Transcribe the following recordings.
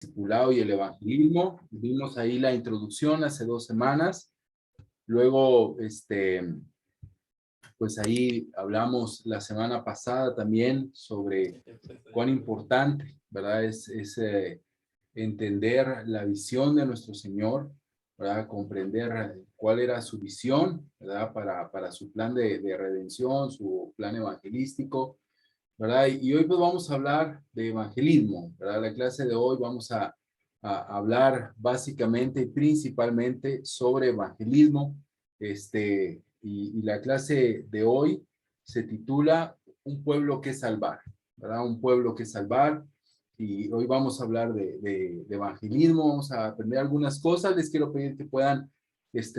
discipulado y el evangelismo. Vimos ahí la introducción hace 2 semanas. Luego, pues ahí hablamos la semana pasada también sobre cuán importante, ¿verdad? Es entender la visión de nuestro Señor, ¿verdad? Comprender cuál era su visión, ¿verdad? Para su plan de redención, su plan evangelístico, ¿verdad? Y hoy pues vamos a hablar de evangelismo, ¿verdad? La clase de hoy vamos a hablar básicamente y principalmente sobre evangelismo, y la clase de hoy se titula Un pueblo que salvar, ¿verdad? Un pueblo que salvar. Y hoy vamos a hablar de evangelismo, vamos a aprender algunas cosas. Les quiero pedir que puedan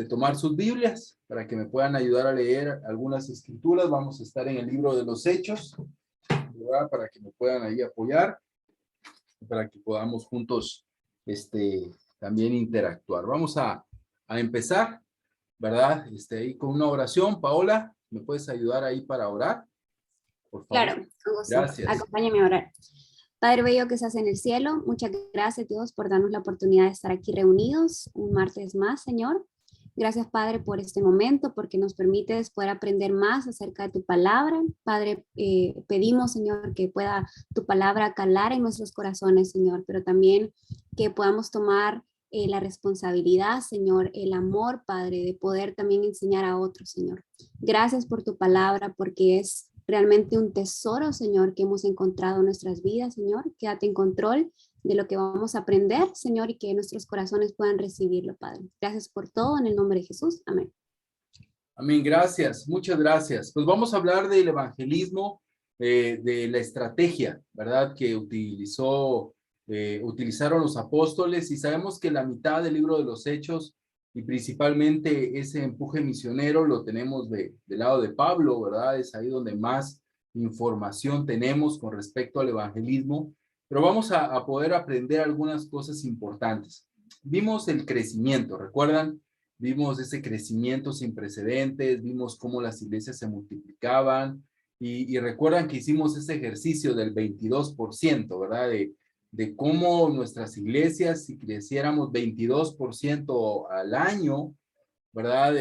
tomar sus Biblias para que me puedan ayudar a leer algunas escrituras. Vamos a estar en el libro de los Hechos, ¿verdad? Para que me puedan ahí apoyar, para que podamos juntos también interactuar. Vamos a empezar, ¿verdad? Ahí con una oración. Paola, ¿me puedes ayudar ahí para orar? Por favor. Claro, con gusto. Gracias. Acompáñame a orar. Padre bello que estás en el cielo, muchas gracias Dios por darnos la oportunidad de estar aquí reunidos un martes más, Señor. Gracias Padre por este momento, porque nos permites poder aprender más acerca de tu palabra. Padre, pedimos Señor que pueda tu palabra calar en nuestros corazones, Señor, pero también que podamos tomar la responsabilidad, Señor, el amor, Padre, de poder también enseñar a otros, Señor. Gracias por tu palabra, porque es realmente un tesoro, Señor, que hemos encontrado en nuestras vidas, Señor. Quédate en control de lo que vamos a aprender, Señor, y que nuestros corazones puedan recibirlo, Padre. Gracias por todo, en el nombre de Jesús. Amén. Amén, gracias, muchas gracias. Pues vamos a hablar del evangelismo, de la estrategia, ¿verdad? Que utilizaron los apóstoles, y sabemos que la mitad del libro de los Hechos y principalmente ese empuje misionero lo tenemos del lado de Pablo, ¿verdad? Es ahí donde más información tenemos con respecto al evangelismo, pero vamos a poder aprender algunas cosas importantes. Vimos el crecimiento, ¿recuerdan? Vimos ese crecimiento sin precedentes, vimos cómo las iglesias se multiplicaban, y recuerdan que hicimos ese ejercicio del 22%, ¿verdad? De cómo nuestras iglesias, si creciéramos 22% al año, ¿verdad?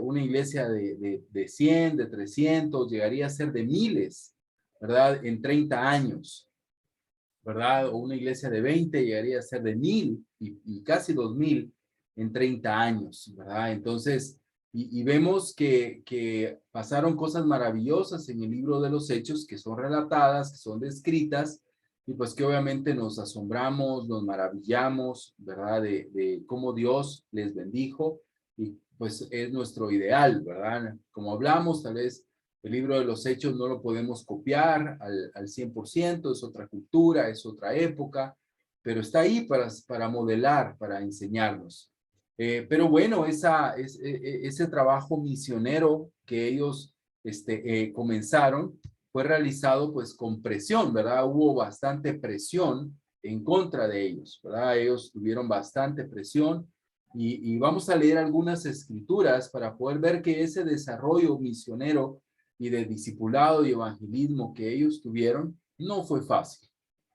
Una iglesia de 100, de 300, llegaría a ser de miles, ¿verdad? En 30 años, ¿verdad? O una iglesia de 20 llegaría a ser de 1000 y casi 2000 en 30 años, ¿verdad? Entonces, y vemos que pasaron cosas maravillosas en el libro de los Hechos, que son relatadas, que son descritas, y pues que obviamente nos asombramos, nos maravillamos, ¿verdad? De cómo Dios les bendijo, y pues es nuestro ideal, ¿verdad? Como hablamos, tal vez el libro de los Hechos no lo podemos copiar al 100%, es otra cultura, es otra época, pero está ahí para modelar, para enseñarnos. Pero bueno, ese trabajo misionero que ellos comenzaron fue realizado pues con presión, ¿verdad? Hubo bastante presión en contra de ellos, ¿verdad? Ellos tuvieron bastante presión, y vamos a leer algunas escrituras para poder ver que ese desarrollo misionero y de discipulado y evangelismo que ellos tuvieron no fue fácil,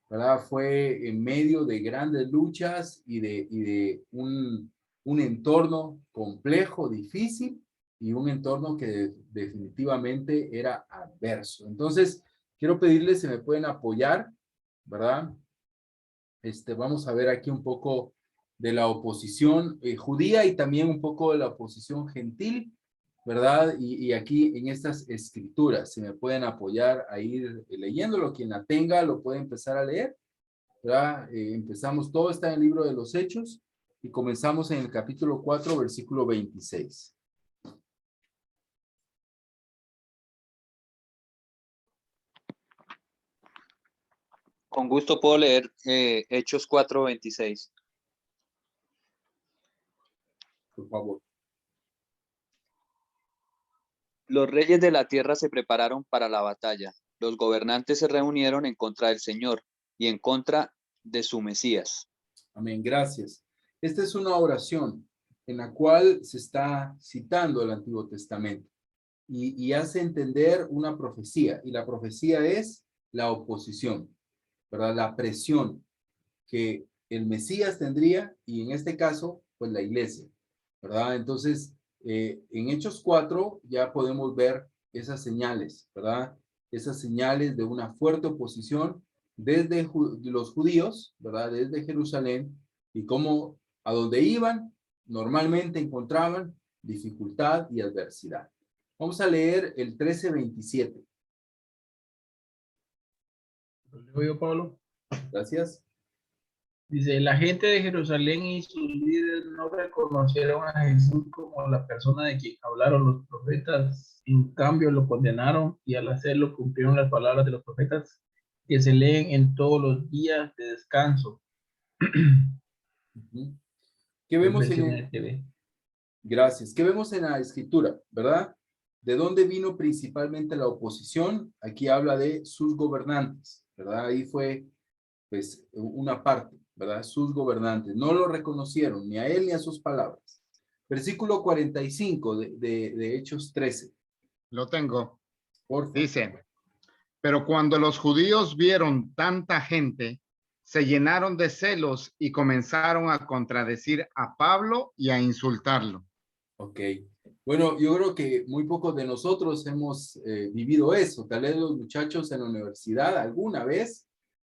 ¿verdad? Fue en medio de grandes luchas y de un entorno complejo, difícil, y un entorno que definitivamente era adverso. Entonces, quiero pedirles si me pueden apoyar, ¿verdad? Vamos a ver aquí un poco de la oposición judía y también un poco de la oposición gentil, ¿verdad? Y aquí en estas escrituras, si me pueden apoyar a ir leyéndolo, quien la tenga lo puede empezar a leer, ¿verdad? Empezamos, todo está en el libro de los Hechos, y comenzamos en el capítulo 4, versículo 26. Con gusto puedo leer Hechos 4:26. Por favor. Los reyes de la tierra se prepararon para la batalla. Los gobernantes se reunieron en contra del Señor y en contra de su Mesías. Amén, gracias. Esta es una oración en la cual se está citando el Antiguo Testamento, y hace entender una profecía, y la profecía es la oposición, ¿verdad? La presión que el Mesías tendría, y en este caso, pues la iglesia, ¿verdad? Entonces, en Hechos 4 ya podemos ver esas señales, ¿verdad? Esas señales de una fuerte oposición desde los judíos, ¿verdad? Desde Jerusalén, y cómo a donde iban, normalmente encontraban dificultad y adversidad. Vamos a leer el 13:27. ¿Lo leo yo, Pablo? Gracias. Dice, la gente de Jerusalén y sus líderes no reconocieron a Jesús como la persona de quien hablaron los profetas, en cambio lo condenaron y al hacerlo cumplieron las palabras de los profetas que se leen en todos los días de descanso. Ujú. ¿Qué vemos en Versión el... NTV. Gracias. ¿Qué vemos en la escritura, verdad? ¿De dónde vino principalmente la oposición? Aquí habla de sus gobernantes, ¿verdad? Ahí fue, pues, una parte, ¿verdad? Sus gobernantes. No lo reconocieron ni a él ni a sus palabras. Versículo 45 de Hechos 13. Lo tengo. Por favor. Dice, pero cuando los judíos vieron tanta gente, se llenaron de celos y comenzaron a contradecir a Pablo y a insultarlo. Ok. Bueno, yo creo que muy pocos de nosotros hemos vivido eso. Tal vez los muchachos en la universidad alguna vez,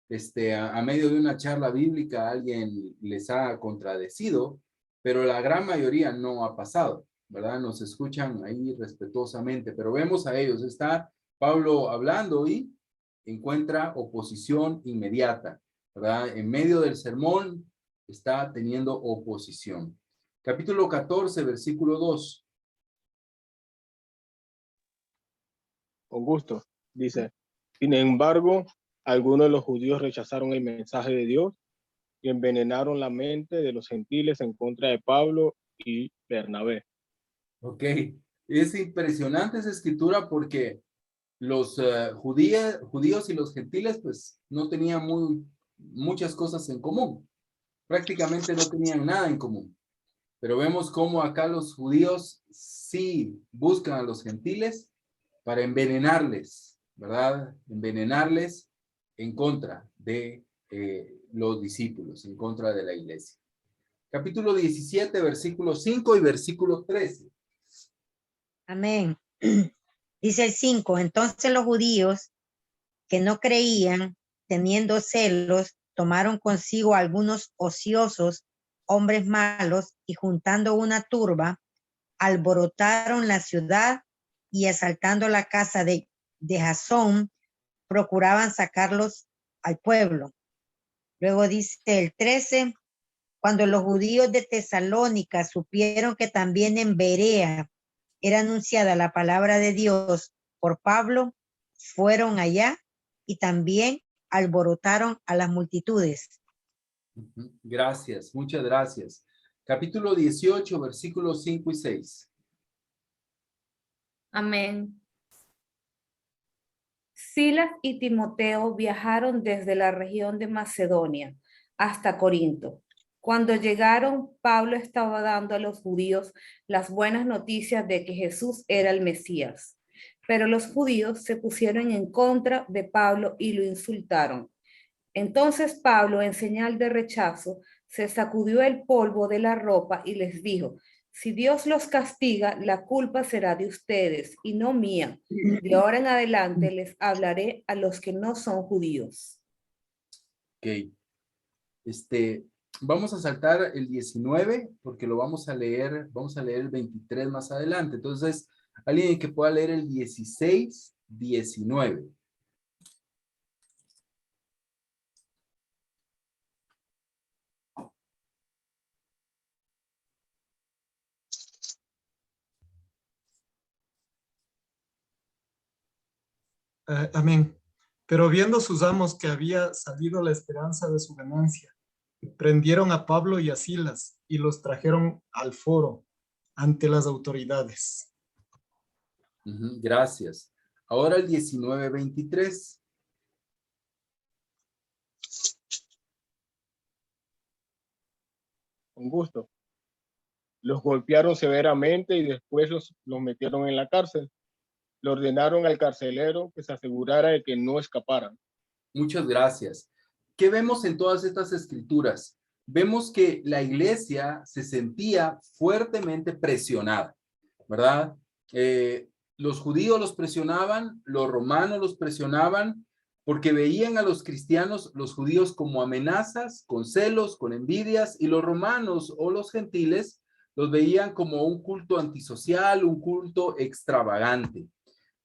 a medio de una charla bíblica, alguien les ha contradecido, pero la gran mayoría no ha pasado, ¿verdad? Nos escuchan ahí respetuosamente, pero vemos a ellos. Está Pablo hablando y encuentra oposición inmediata, ¿verdad? En medio del sermón está teniendo oposición. Capítulo 14, versículo 2. Con gusto. Dice, sin embargo, algunos de los judíos rechazaron el mensaje de Dios y envenenaron la mente de los gentiles en contra de Pablo y Bernabé. Ok, es impresionante esa escritura porque los judíos y los gentiles pues no tenían muchas cosas en común. Prácticamente no tenían nada en común. Pero vemos cómo acá los judíos sí buscan a los gentiles para envenenarles, ¿verdad? Envenenarles en contra de los discípulos, en contra de la iglesia. Capítulo 17, versículo 5 y versículo 13. Amén. Dice el 5, entonces los judíos que no creían, teniendo celos, tomaron consigo algunos ociosos, hombres malos, y juntando una turba, alborotaron la ciudad y asaltando la casa de Jasón, procuraban sacarlos al pueblo. Luego dice el 13, cuando los judíos de Tesalónica supieron que también en Berea era anunciada la palabra de Dios por Pablo, fueron allá y también alborotaron a las multitudes. Gracias, muchas gracias. Capítulo 18, versículos 5 y 6. Amén. Silas y Timoteo viajaron desde la región de Macedonia hasta Corinto. Cuando llegaron, Pablo estaba dando a los judíos las buenas noticias de que Jesús era el Mesías. Pero los judíos se pusieron en contra de Pablo y lo insultaron. Entonces Pablo, en señal de rechazo, se sacudió el polvo de la ropa y les dijo, si Dios los castiga, la culpa será de ustedes y no mía. De ahora en adelante les hablaré a los que no son judíos. Ok. Vamos a saltar el 19 porque lo vamos a leer el 23 más adelante. Entonces, alguien que pueda leer el 16, 19. Amén. Pero viendo sus amos que había salido la esperanza de su ganancia, prendieron a Pablo y a Silas y los trajeron al foro ante las autoridades. Gracias. Ahora el 19, 23. Con gusto. Los golpearon severamente y después los metieron en la cárcel. Le ordenaron al carcelero que se asegurara de que no escaparan. Muchas gracias. ¿Qué vemos en todas estas escrituras? vemos que la iglesia se sentía fuertemente presionada, ¿verdad? Los judíos los presionaban, los romanos los presionaban, porque veían a los cristianos, los judíos, como amenazas, con celos, con envidias, y los romanos o los gentiles los veían como un culto antisocial, un culto extravagante,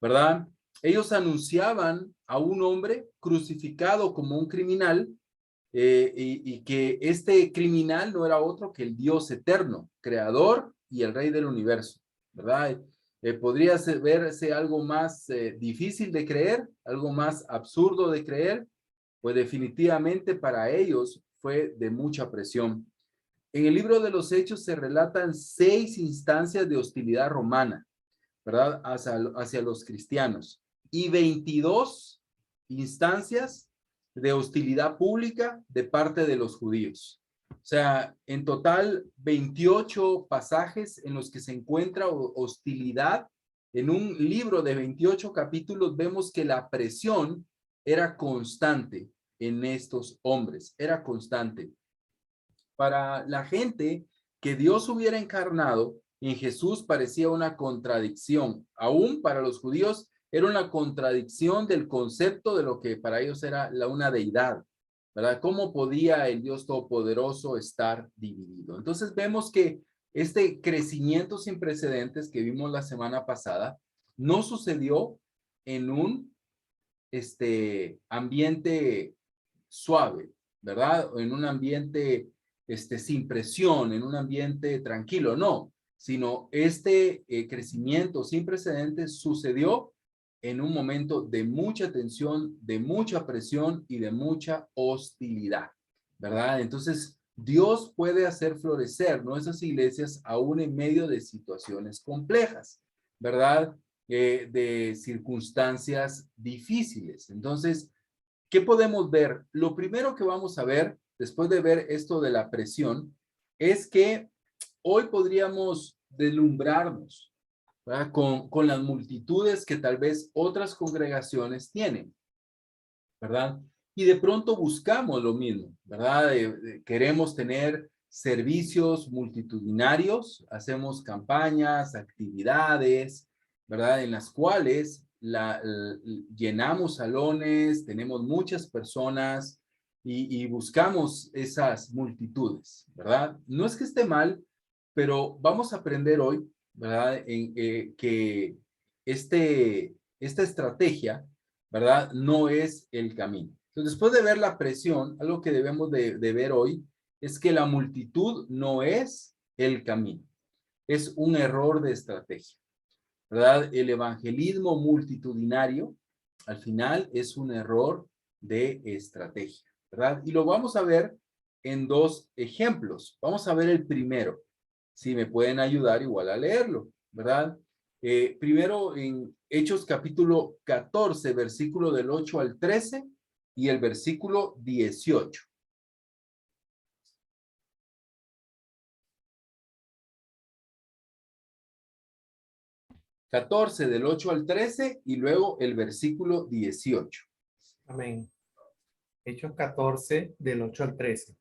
¿verdad? Ellos anunciaban a un hombre crucificado como un criminal, y que este criminal no era otro que el Dios eterno, creador y el rey del universo, ¿verdad? Podría verse algo más difícil de creer, algo más absurdo de creer, pues definitivamente para ellos fue de mucha presión. En el libro de los Hechos se relatan 6 instancias de hostilidad romana, ¿verdad? Hacia los cristianos, y 22 instancias de hostilidad pública de parte de los judíos. O sea, en total 28 pasajes en los que se encuentra hostilidad. En un libro de 28 capítulos vemos que la presión era constante en estos hombres, era constante. Para la gente, que Dios hubiera encarnado en Jesús parecía una contradicción. Aún para los judíos era una contradicción del concepto de lo que para ellos era una deidad, ¿verdad? ¿Cómo podía el Dios Todopoderoso estar dividido? Entonces vemos que este crecimiento sin precedentes que vimos la semana pasada no sucedió en un ambiente suave, ¿verdad? En un ambiente sin presión, en un ambiente tranquilo, no, sino crecimiento sin precedentes sucedió en un momento de mucha tensión, de mucha presión y de mucha hostilidad, ¿verdad? Entonces, Dios puede hacer florecer nuestras iglesias aún en medio de situaciones complejas, ¿verdad? De circunstancias difíciles. Entonces, ¿qué podemos ver? Lo primero que vamos a ver, después de ver esto de la presión, es que hoy podríamos deslumbrarnos, ¿verdad? Con las multitudes que tal vez otras congregaciones tienen, ¿verdad? Y de pronto buscamos lo mismo, ¿verdad? Queremos tener servicios multitudinarios, hacemos campañas, actividades, ¿verdad? En las cuales llenamos salones, tenemos muchas personas y buscamos esas multitudes, ¿verdad? No es que esté mal, pero vamos a aprender hoy, ¿verdad? Que esta estrategia, ¿verdad? No es el camino. Entonces, después de ver la presión, algo que debemos de ver hoy es que la multitud no es el camino. Es un error de estrategia, ¿verdad? El evangelismo multitudinario, al final, es un error de estrategia, ¿verdad? Y lo vamos a ver en 2 ejemplos. Vamos a ver el primero. Si me pueden ayudar igual a leerlo, ¿verdad? Primero en Hechos capítulo 14, versículo del 8 al 13 y el versículo 18. Del 8 al 13 y luego el versículo 18. Amén. Hechos 14, del 8 al 13.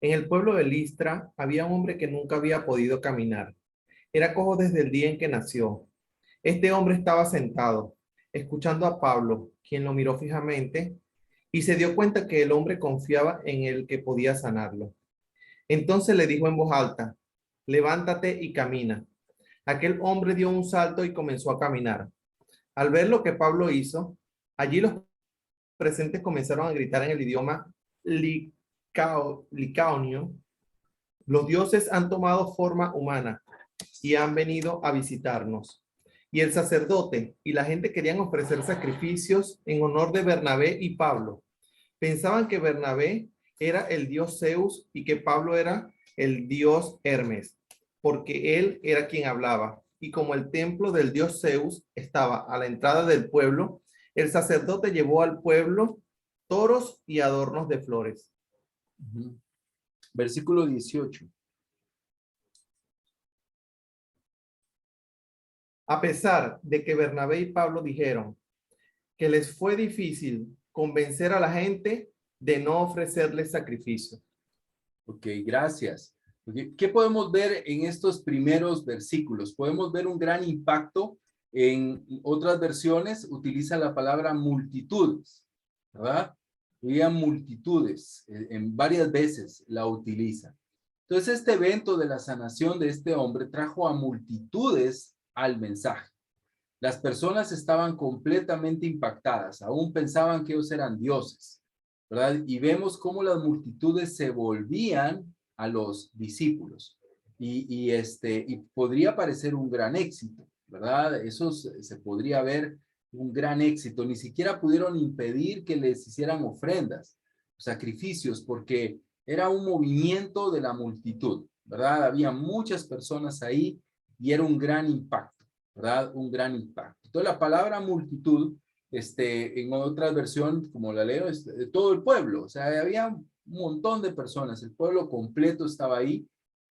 En el pueblo de Listra había un hombre que nunca había podido caminar. Era cojo desde el día en que nació. Este hombre estaba sentado, escuchando a Pablo, quien lo miró fijamente, y se dio cuenta que el hombre confiaba en el que podía sanarlo. Entonces le dijo en voz alta: levántate y camina. Aquel hombre dio un salto y comenzó a caminar. Al ver lo que Pablo hizo, allí los presentes comenzaron a gritar en el idioma licaonio: los dioses han tomado forma humana y han venido a visitarnos. Y el sacerdote y la gente querían ofrecer sacrificios en honor de Bernabé y Pablo. Pensaban que Bernabé era el dios Zeus y que Pablo era el dios Hermes, porque él era quien hablaba. Y como el templo del dios Zeus estaba a la entrada del pueblo, el sacerdote llevó al pueblo toros y adornos de flores. Versículo 18. A pesar de que Bernabé y Pablo dijeron que les fue difícil convencer a la gente de no ofrecerles sacrificio, Ok, gracias. Ok, ¿qué podemos ver en estos primeros versículos? Podemos ver un gran impacto. En otras versiones utiliza la palabra multitudes, ¿verdad? Había multitudes, en varias veces la utiliza. Entonces, este evento de la sanación de este hombre trajo a multitudes al mensaje. Las personas estaban completamente impactadas, aún pensaban que ellos eran dioses, ¿verdad? Y vemos cómo las multitudes se volvían a los discípulos. Y podría parecer un gran éxito, ¿verdad? Eso se podría ver un gran éxito. Ni siquiera pudieron impedir que les hicieran ofrendas, sacrificios, porque era un movimiento de la multitud, ¿verdad? Había muchas personas ahí y era un gran impacto, ¿verdad? Un gran impacto. Entonces la palabra multitud, en otras versiones, como la leo, es de todo el pueblo. O sea, había un montón de personas. El pueblo completo estaba ahí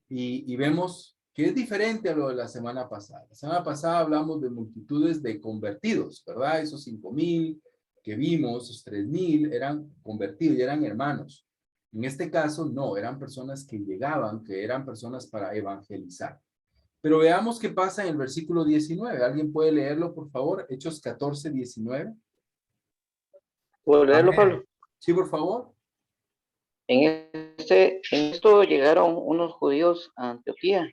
y vemos que es diferente a lo de la semana pasada. La semana pasada hablamos de multitudes de convertidos, ¿verdad? Esos 5,000 que vimos, esos 3,000 eran convertidos y eran hermanos. En este caso, no, eran personas que llegaban, que eran personas para evangelizar. Pero veamos qué pasa en el versículo 19. ¿Alguien puede leerlo, por favor? Hechos 14, 19. ¿Puedo leerlo, Amén. Pablo? Sí, por favor. En esto llegaron unos judíos a Antioquía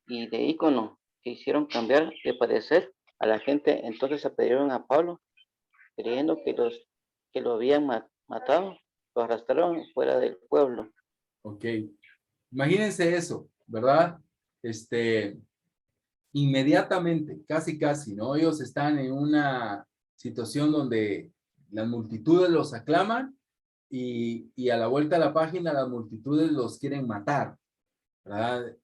y de Ícono que hicieron cambiar de parecer a la gente. Entonces se pidieron a Pablo, creyendo que lo habían matado, lo arrastraron fuera del pueblo. Ok. Imagínense eso, ¿verdad? Inmediatamente, casi, ¿no? Ellos están en una situación donde las multitudes los aclaman y a la vuelta a la página las multitudes los quieren matar, ¿verdad?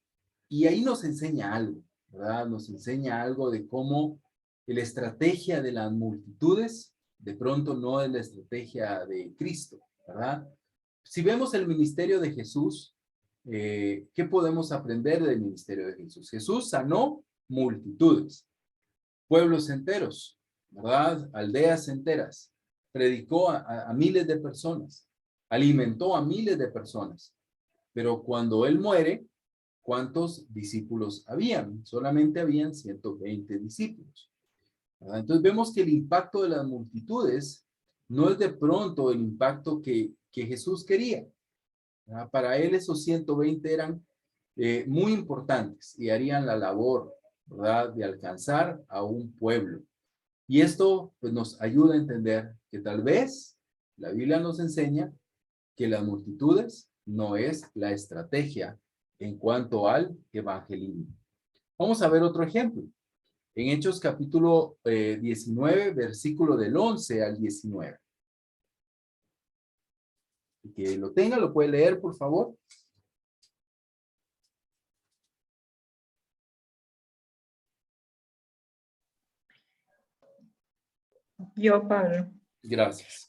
Y ahí nos enseña algo, ¿verdad? Nos enseña algo de cómo la estrategia de las multitudes de pronto no es la estrategia de Cristo, ¿verdad? Si vemos el ministerio de Jesús, ¿qué podemos aprender del ministerio de Jesús? Jesús sanó multitudes, pueblos enteros, ¿verdad? Aldeas enteras, predicó a miles de personas, alimentó a miles de personas, pero cuando él muere, ¿cuántos discípulos habían? Solamente habían 120 discípulos, ¿verdad? Entonces vemos que el impacto de las multitudes no es de pronto el impacto que Jesús quería, ¿verdad? Para él esos 120 eran muy importantes y harían la labor, ¿verdad?, de alcanzar a un pueblo. Y esto pues, nos ayuda a entender que tal vez la Biblia nos enseña que las multitudes no es la estrategia en cuanto al evangelismo. Vamos a ver otro ejemplo. En Hechos capítulo 19, versículo del 11 al 19. El que lo tenga, lo puede leer, por favor. Yo, Pablo. Gracias.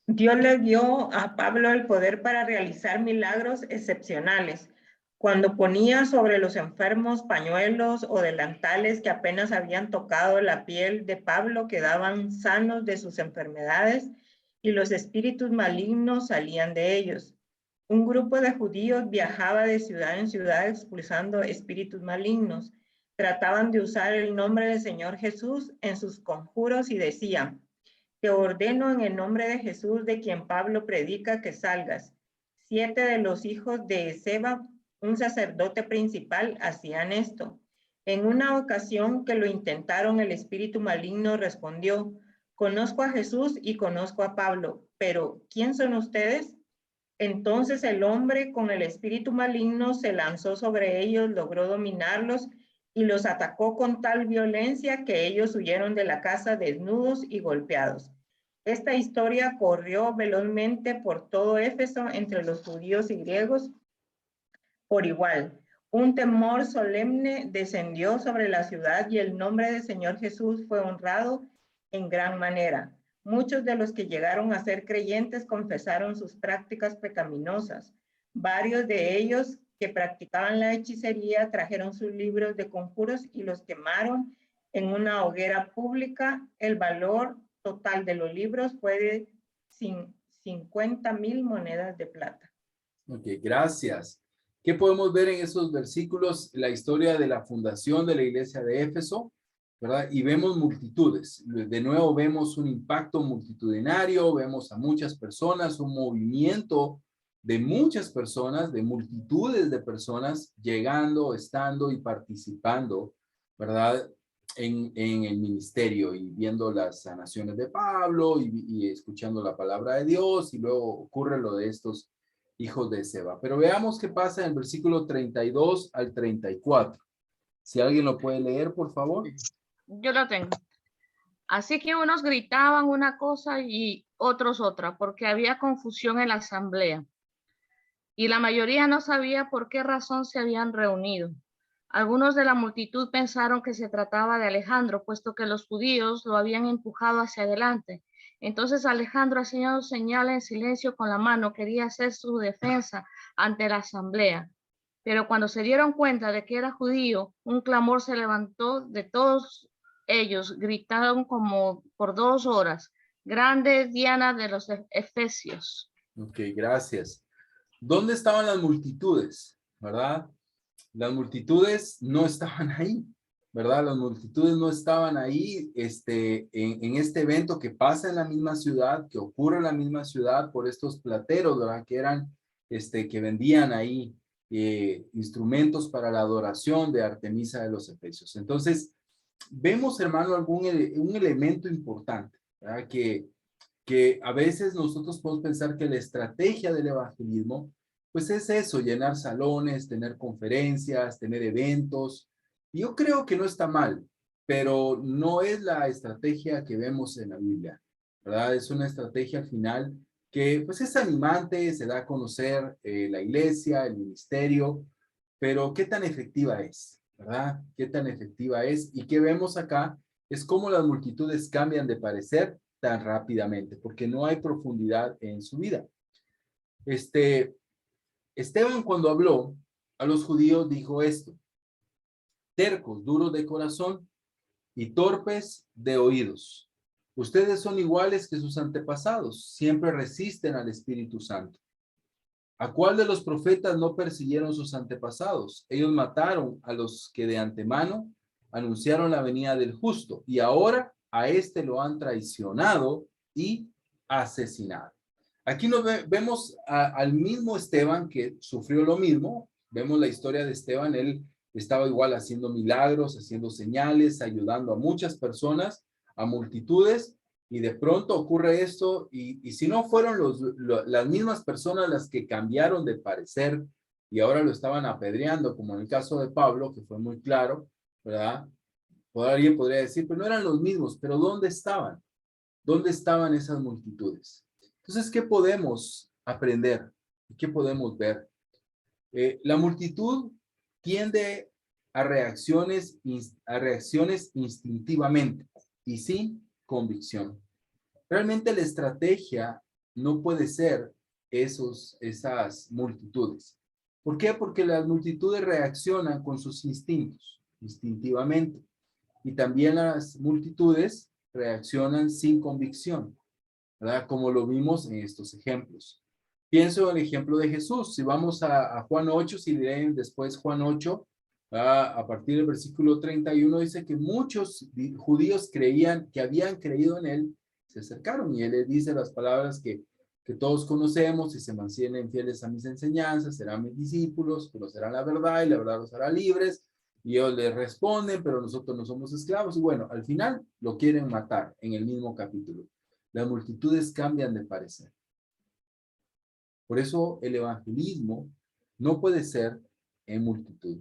Dios le dio a Pablo el poder para realizar milagros excepcionales. Cuando ponía sobre los enfermos pañuelos o delantales que apenas habían tocado la piel de Pablo, quedaban sanos de sus enfermedades y los espíritus malignos salían de ellos. Un grupo de judíos viajaba de ciudad en ciudad expulsando espíritus malignos. Trataban de usar el nombre del Señor Jesús en sus conjuros y decían: te ordeno en el nombre de Jesús, de quien Pablo predica, que salgas. 7 de los hijos de Seba, un sacerdote principal, hacían esto. En una ocasión que lo intentaron, el espíritu maligno respondió: conozco a Jesús y conozco a Pablo, pero ¿quién son ustedes? Entonces el hombre con el espíritu maligno se lanzó sobre ellos, logró dominarlos y los atacó con tal violencia que ellos huyeron de la casa desnudos y golpeados. Esta historia corrió velozmente por todo Éfeso entre los judíos y griegos por igual. Un temor solemne descendió sobre la ciudad y el nombre del Señor Jesús fue honrado en gran manera. Muchos de los que llegaron a ser creyentes confesaron sus prácticas pecaminosas. Varios de ellos que practicaban la hechicería trajeron sus libros de conjuros y los quemaron en una hoguera pública. El valor total de los libros fue de 50,000 monedas de plata. Ok, gracias. ¿Qué podemos ver en esos versículos? La historia de la fundación de la iglesia de Éfeso, ¿verdad? Y vemos multitudes. De nuevo vemos un impacto multitudinario, vemos a muchas personas, un movimiento de muchas personas, de multitudes de personas llegando, estando y participando, ¿verdad? En el ministerio y viendo las sanaciones de Pablo y escuchando la palabra de Dios, y luego ocurre lo de estos hijos de Seba. Pero veamos qué pasa en el versículo 32 al 34. Si alguien lo puede leer, por favor. Yo lo tengo. Así que unos gritaban una cosa y otros otra, porque había confusión en la asamblea. Y la mayoría no sabía por qué razón se habían reunido. Algunos de la multitud pensaron que se trataba de Alejandro, puesto que los judíos lo habían empujado hacia adelante. Entonces Alejandro, haciendo señal en silencio con la mano, quería hacer su defensa ante la asamblea. Pero cuando se dieron cuenta de que era judío, un clamor se levantó de todos ellos. Gritaron como por 2 horas: grande Diana de los Efesios. Ok, gracias. ¿Dónde estaban las multitudes? ¿Verdad? Las multitudes no estaban ahí, ¿verdad? Las multitudes no estaban ahí en este evento que pasa en la misma ciudad, que ocurre en la misma ciudad por estos plateros, ¿verdad? Que eran, que vendían ahí instrumentos para la adoración de Artemisa de los Efesios. Entonces, vemos, hermano, un elemento importante, ¿verdad? Que a veces nosotros podemos pensar que la estrategia del evangelismo pues es eso, llenar salones, tener conferencias, tener eventos. Yo creo que no está mal, pero no es la estrategia que vemos en la Biblia, ¿verdad? Es una estrategia al final que pues es animante, se da a conocer la iglesia, el ministerio, pero ¿qué tan efectiva es? ¿Verdad? ¿Qué tan efectiva es? Y qué vemos acá es cómo las multitudes cambian de parecer tan rápidamente, porque no hay profundidad en su vida. Esteban, cuando habló a los judíos, dijo esto: tercos, duros de corazón y torpes de oídos. Ustedes son iguales que sus antepasados, siempre resisten al Espíritu Santo. ¿A cuál de los profetas no persiguieron sus antepasados? Ellos mataron a los que de antemano anunciaron la venida del justo, y ahora a este lo han traicionado y asesinado. Aquí vemos al mismo Esteban que sufrió lo mismo. Vemos la historia de Esteban. Él estaba igual haciendo milagros, haciendo señales, ayudando a muchas personas, a multitudes, y de pronto ocurre esto, y si no fueron las mismas personas las que cambiaron de parecer y ahora lo estaban apedreando, como en el caso de Pablo, que fue muy claro, ¿verdad? Alguien podría decir, pero no eran los mismos, pero ¿dónde estaban? ¿Dónde estaban esas multitudes? Entonces, ¿qué podemos aprender? ¿Qué podemos ver? La multitud tiende a reacciones instintivamente y sin convicción. Realmente la estrategia no puede ser esas multitudes. ¿Por qué? Porque las multitudes reaccionan con sus instintos, instintivamente. Y también las multitudes reaccionan sin convicción, ¿verdad? Como lo vimos en estos ejemplos. Pienso en el ejemplo de Jesús. Si vamos a Juan 8, si leen después Juan 8, a partir del versículo 31, dice que muchos judíos creían, que habían creído en él, se acercaron, y él les dice las palabras que todos conocemos: si se mantienen fieles a mis enseñanzas, serán mis discípulos, conocerán la verdad y la verdad los hará libres. Y ellos le responden: pero nosotros no somos esclavos. Y bueno, al final lo quieren matar en el mismo capítulo. Las multitudes cambian de parecer. Por eso el evangelismo no puede ser en multitud.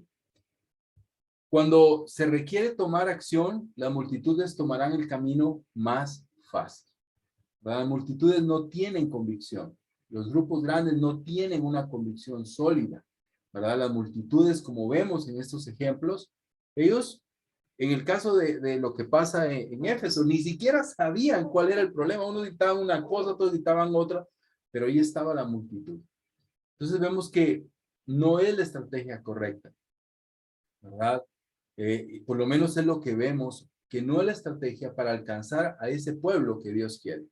Cuando se requiere tomar acción, las multitudes tomarán el camino más fácil. Las multitudes no tienen convicción. Los grupos grandes no tienen una convicción sólida, ¿verdad? Las multitudes, como vemos en estos ejemplos, ellos, en el caso de lo que pasa en Éfeso, ni siquiera sabían cuál era el problema. Unos dictaban una cosa, otros dictaban otra, pero ahí estaba la multitud. Entonces vemos que no es la estrategia correcta, ¿verdad? Por lo menos es lo que vemos, que no es la estrategia para alcanzar a ese pueblo que Dios quiere,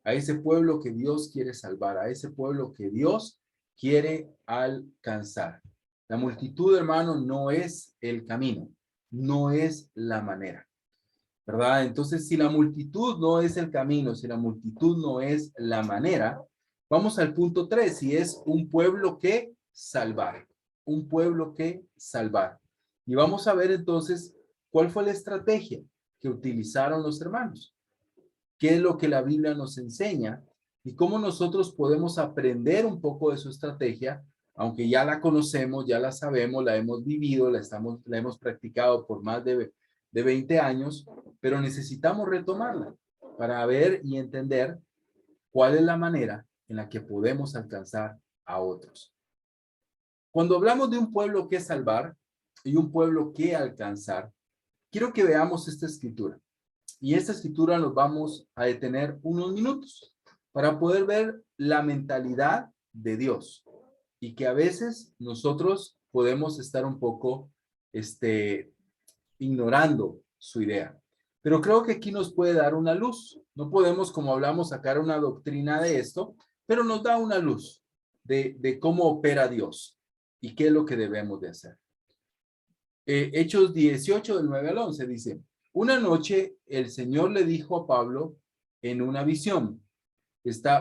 a ese pueblo que Dios quiere salvar, a ese pueblo que Dios quiere alcanzar. La multitud, hermano, no es el camino, no es la manera, ¿verdad? Entonces, si la multitud no es el camino, si la multitud no es la manera, vamos al punto 3, si es un pueblo que salvar, un pueblo que salvar. Y vamos a ver entonces cuál fue la estrategia que utilizaron los hermanos, qué es lo que la Biblia nos enseña y cómo nosotros podemos aprender un poco de su estrategia, aunque ya la conocemos, ya la sabemos, la hemos vivido, la hemos practicado por más de 20 años, pero necesitamos retomarla para ver y entender cuál es la manera en la que podemos alcanzar a otros. Cuando hablamos de un pueblo que salvar y un pueblo que alcanzar, quiero que veamos esta escritura. Y esta escritura nos vamos a detener unos minutos para poder ver la mentalidad de Dios y que a veces nosotros podemos estar un poco ignorando su idea. Pero creo que aquí nos puede dar una luz. No podemos, como hablamos, sacar una doctrina de esto, pero nos da una luz de cómo opera Dios y qué es lo que debemos de hacer. Hechos 18, del 9 al 11, dice: una noche el Señor le dijo a Pablo en una visión.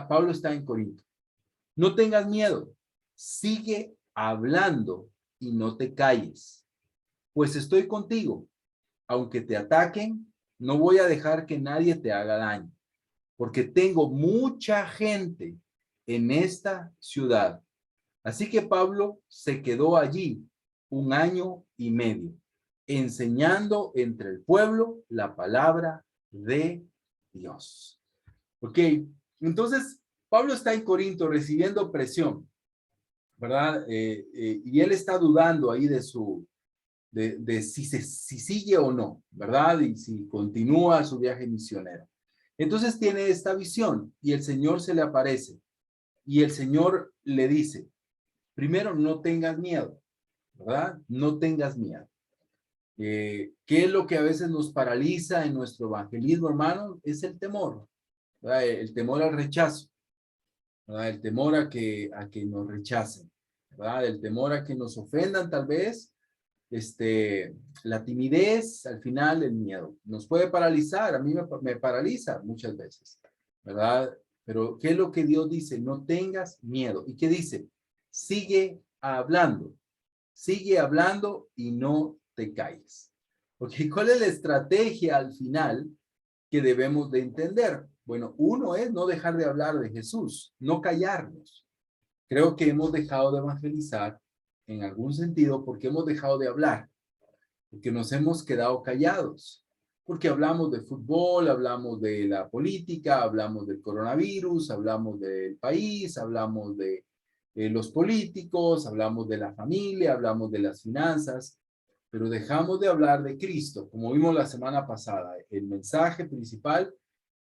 Pablo está en Corinto. No tengas miedo, sigue hablando y no te calles, pues estoy contigo. Aunque te ataquen, no voy a dejar que nadie te haga daño, porque tengo mucha gente en esta ciudad. Así que Pablo se quedó allí 1 año y medio, enseñando entre el pueblo la palabra de Dios. Ok, entonces Pablo está en Corinto recibiendo presión, ¿verdad? Y él está dudando ahí de si sigue o no, ¿verdad? Y si continúa su viaje misionero. Entonces tiene esta visión y el Señor se le aparece y el Señor le dice, primero, no tengas miedo, ¿verdad? No tengas miedo. ¿Qué es lo que a veces nos paraliza en nuestro evangelismo, hermano? Es el temor, ¿verdad? El temor al rechazo, ¿verdad? El temor a que nos rechacen, ¿verdad? El temor a que nos ofendan tal vez, la timidez, al final el miedo. Nos puede paralizar, a mí me paraliza muchas veces, ¿verdad? Pero ¿qué es lo que Dios dice? No tengas miedo. ¿Y qué dice? Sigue hablando y no te calles. Porque ¿cuál es la estrategia al final que debemos de entender? Bueno, uno es no dejar de hablar de Jesús, no callarnos. Creo que hemos dejado de evangelizar en algún sentido porque hemos dejado de hablar, porque nos hemos quedado callados, porque hablamos de fútbol, hablamos de la política, hablamos del coronavirus, hablamos del país, hablamos de los políticos, hablamos de la familia, hablamos de las finanzas, pero dejamos de hablar de Cristo, como vimos la semana pasada. El mensaje principal,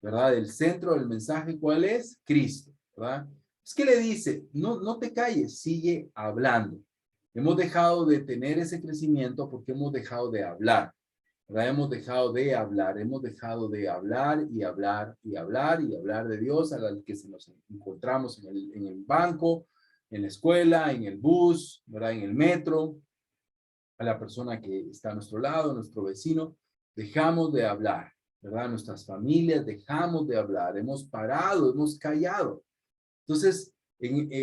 ¿verdad? El centro del mensaje, ¿cuál es? Cristo, ¿verdad? Es que le dice, no te calles, sigue hablando. Hemos dejado de tener ese crecimiento porque hemos dejado de hablar, ¿verdad? Hemos dejado de hablar y hablar de Dios al que nos encontramos en el banco, en la escuela, en el bus, ¿verdad? En el metro, a la persona que está a nuestro lado, nuestro vecino. Dejamos de hablar, ¿verdad? Nuestras familias dejamos de hablar, hemos parado, hemos callado. Entonces,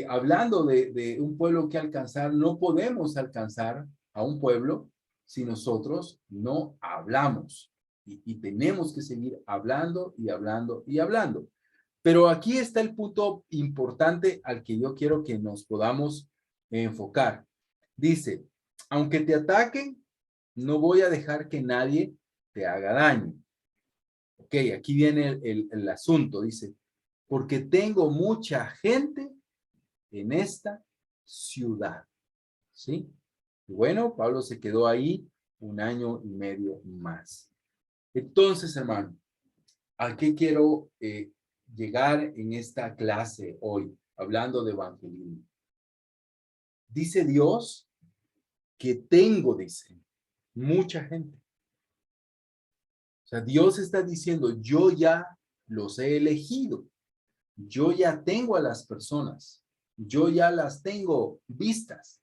hablando de un pueblo que alcanzar, no podemos alcanzar a un pueblo si nosotros no hablamos. Y tenemos que seguir hablando y hablando y hablando. Pero aquí está el punto importante al que yo quiero que nos podamos enfocar. Dice, aunque te ataquen, no voy a dejar que nadie te haga daño. Ok, aquí viene el asunto. Dice, porque tengo mucha gente en esta ciudad. ¿Sí? Y bueno, Pablo se quedó ahí 1 año y medio más. Entonces, hermano, ¿a qué quiero llegar en esta clase hoy, hablando de evangelismo? Dice Dios que tengo, dice, mucha gente. O sea, Dios está diciendo, yo ya los he elegido. Yo ya tengo a las personas. yo ya las tengo vistas.